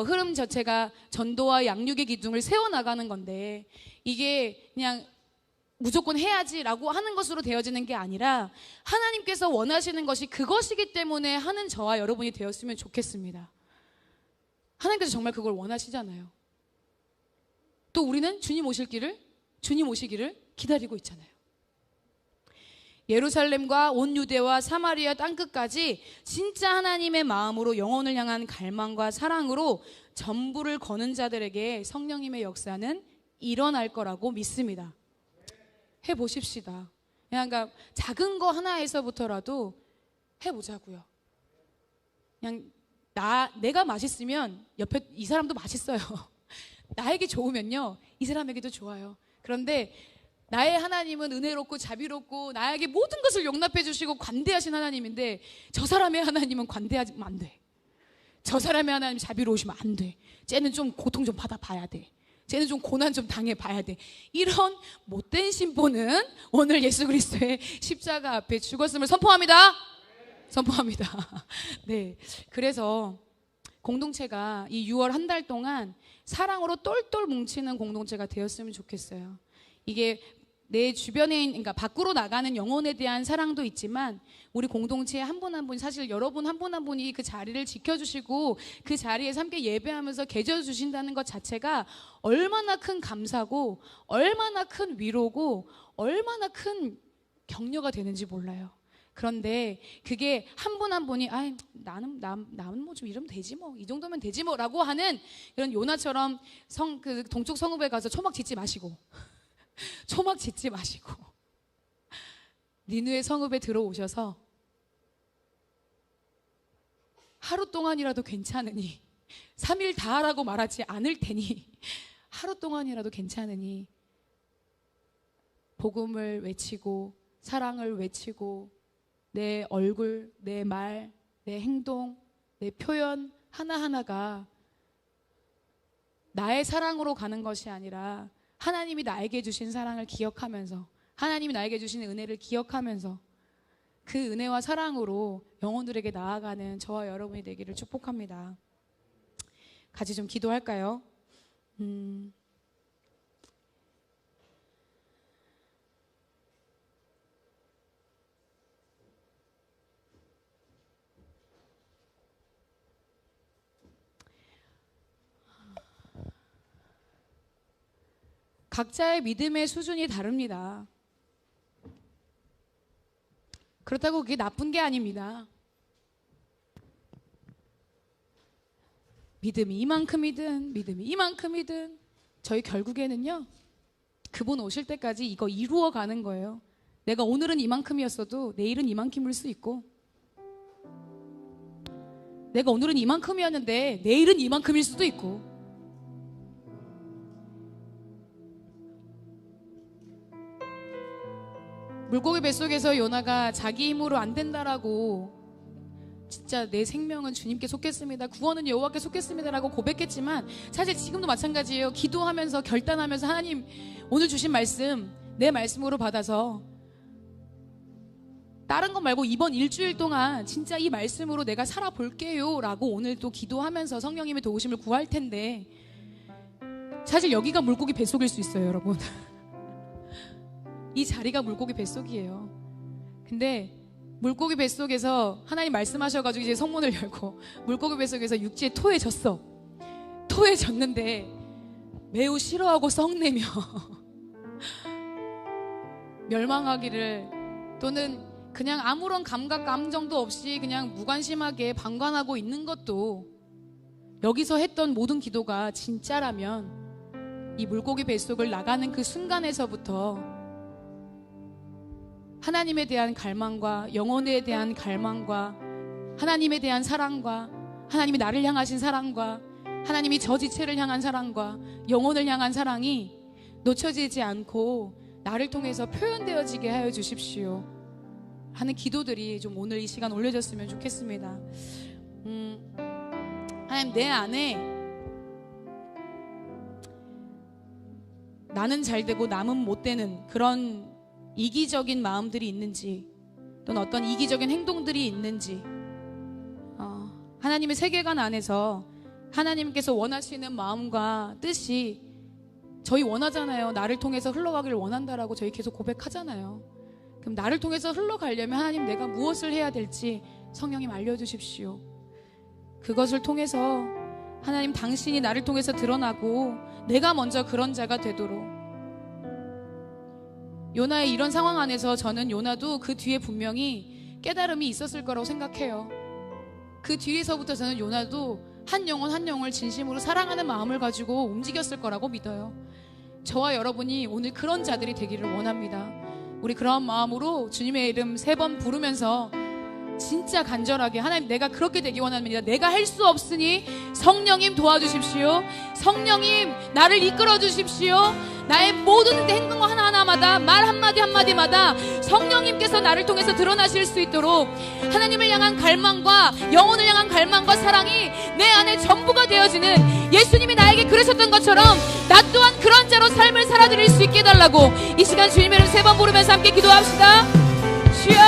흐름 자체가 전도와 양육의 기둥을 세워나가는 건데, 이게 그냥 무조건 해야지라고 하는 것으로 되어지는 게 아니라 하나님께서 원하시는 것이 그것이기 때문에 하는 저와 여러분이 되었으면 좋겠습니다. 하나님께서 정말 그걸 원하시잖아요. 또 우리는 주님 오시기를 기다리고 있잖아요. 예루살렘과 온 유대와 사마리아 땅끝까지 진짜 하나님의 마음으로 영혼을 향한 갈망과 사랑으로 전부를 거는 자들에게 성령님의 역사는 일어날 거라고 믿습니다. 해보십시다. 그러니까 작은 거 하나에서부터라도 해보자고요. 그냥 내가 맛있으면 옆에 이 사람도 맛있어요. 나에게 좋으면요, 이 사람에게도 좋아요. 그런데 나의 하나님은 은혜롭고 자비롭고 나에게 모든 것을 용납해 주시고 관대하신 하나님인데, 저 사람의 하나님은 관대하면 안 돼. 저 사람의 하나님 자비로우시면 안 돼. 쟤는 좀 고통 좀 받아봐야 돼. 쟤는 좀 고난 좀 당해봐야 돼. 이런 못된 신보는 오늘 예수 그리스도의 십자가 앞에 죽었음을 선포합니다. 네, 그래서 공동체가 이 6월 한 달 동안 사랑으로 똘똘 뭉치는 공동체가 되었으면 좋겠어요. 이게 내 주변에, 그러니까 밖으로 나가는 영혼에 대한 사랑도 있지만 우리 공동체의 한 분 한 분, 사실 여러분 한 분 한 분이 그 자리를 지켜주시고 그 자리에서 함께 예배하면서 계셔주신다는 것 자체가 얼마나 큰 감사고 얼마나 큰 위로고 얼마나 큰 격려가 되는지 몰라요. 그런데 그게 한 분 한 분이 나는 뭐 좀 이러면 되지 뭐, 이 정도면 되지 뭐라고 하는 이런 요나처럼 그 동쪽 성읍에 가서 초막 짓지 마시고 니느웨 성읍에 들어오셔서 하루 동안이라도 괜찮으니, 3일 다 하라고 말하지 않을 테니 하루 동안이라도 괜찮으니 복음을 외치고 사랑을 외치고 내 얼굴, 내 말, 내 행동, 내 표현 하나하나가 나의 사랑으로 가는 것이 아니라 하나님이 나에게 주신 사랑을 기억하면서, 하나님이 나에게 주신 은혜를 기억하면서 그 은혜와 사랑으로 영혼들에게 나아가는 저와 여러분이 되기를 축복합니다. 같이 좀 기도할까요? 각자의 믿음의 수준이 다릅니다. 그렇다고 그게 나쁜 게 아닙니다. 믿음이 이만큼이든 저희 결국에는요, 그분 오실 때까지 이거 이루어 가는 거예요. 내가 오늘은 이만큼이었어도 내일은 이만큼일 수 있고, 내가 오늘은 이만큼이었는데 내일은 이만큼일 수도 있고, 물고기 뱃속에서 요나가 자기 힘으로 안 된다라고, 진짜 내 생명은 주님께 속했습니다, 구원은 여호와께 속했습니다라고 고백했지만, 사실 지금도 마찬가지예요. 기도하면서 결단하면서 하나님 오늘 주신 말씀 내 말씀으로 받아서 다른 거 말고 이번 일주일 동안 진짜 이 말씀으로 내가 살아볼게요 라고 오늘 또 기도하면서 성령님의 도우심을 구할 텐데, 사실 여기가 물고기 뱃속일 수 있어요, 여러분. 이 자리가 물고기 뱃속이에요. 근데 물고기 뱃속에서 하나님 말씀하셔가지고 이제 성문을 열고 물고기 뱃속에서 육지에 토해졌는데 매우 싫어하고 썩내며 멸망하기를, 또는 그냥 아무런 감각 감정도 없이 그냥 무관심하게 방관하고 있는 것도, 여기서 했던 모든 기도가 진짜라면 이 물고기 뱃속을 나가는 그 순간에서부터 하나님에 대한 갈망과 영혼에 대한 갈망과 하나님에 대한 사랑과 하나님이 나를 향하신 사랑과 하나님이 저 지체를 향한 사랑과 영혼을 향한 사랑이 놓쳐지지 않고 나를 통해서 표현되어지게 하여 주십시오 하는 기도들이 좀 오늘 이 시간 올려졌으면 좋겠습니다. 하나님, 내 안에 나는 잘 되고 남은 못 되는 그런 이기적인 마음들이 있는지, 또는 어떤 이기적인 행동들이 있는지, 하나님의 세계관 안에서 하나님께서 원하시는 마음과 뜻이, 저희 원하잖아요. 나를 통해서 흘러가기를 원한다라고 저희 계속 고백하잖아요. 그럼 나를 통해서 흘러가려면 하나님, 내가 무엇을 해야 될지 성령님 알려주십시오. 그것을 통해서 하나님, 당신이 나를 통해서 드러나고 내가 먼저 그런 자가 되도록. 요나의 이런 상황 안에서 저는 요나도 그 뒤에 분명히 깨달음이 있었을 거라고 생각해요. 그 뒤에서부터 저는 요나도 한 영혼 한 영혼을 진심으로 사랑하는 마음을 가지고 움직였을 거라고 믿어요. 저와 여러분이 오늘 그런 자들이 되기를 원합니다. 우리 그런 마음으로 주님의 이름 3번 부르면서 진짜 간절하게, 하나님, 내가 그렇게 되기 원합니다. 내가 할 수 없으니 성령님 도와주십시오. 성령님 나를 이끌어 주십시오. 나의 모든 행동 하나하나마다, 말 한마디 한마디마다 성령님께서 나를 통해서 드러나실 수 있도록 하나님을 향한 갈망과 영혼을 향한 갈망과 사랑이 내 안에 전부가 되어지는, 예수님이 나에게 그러셨던 것처럼 나 또한 그런 자로 삶을 살아드릴 수 있게 해달라고 이 시간 주님의 이름 3번 부르면서 함께 기도합시다. 주여,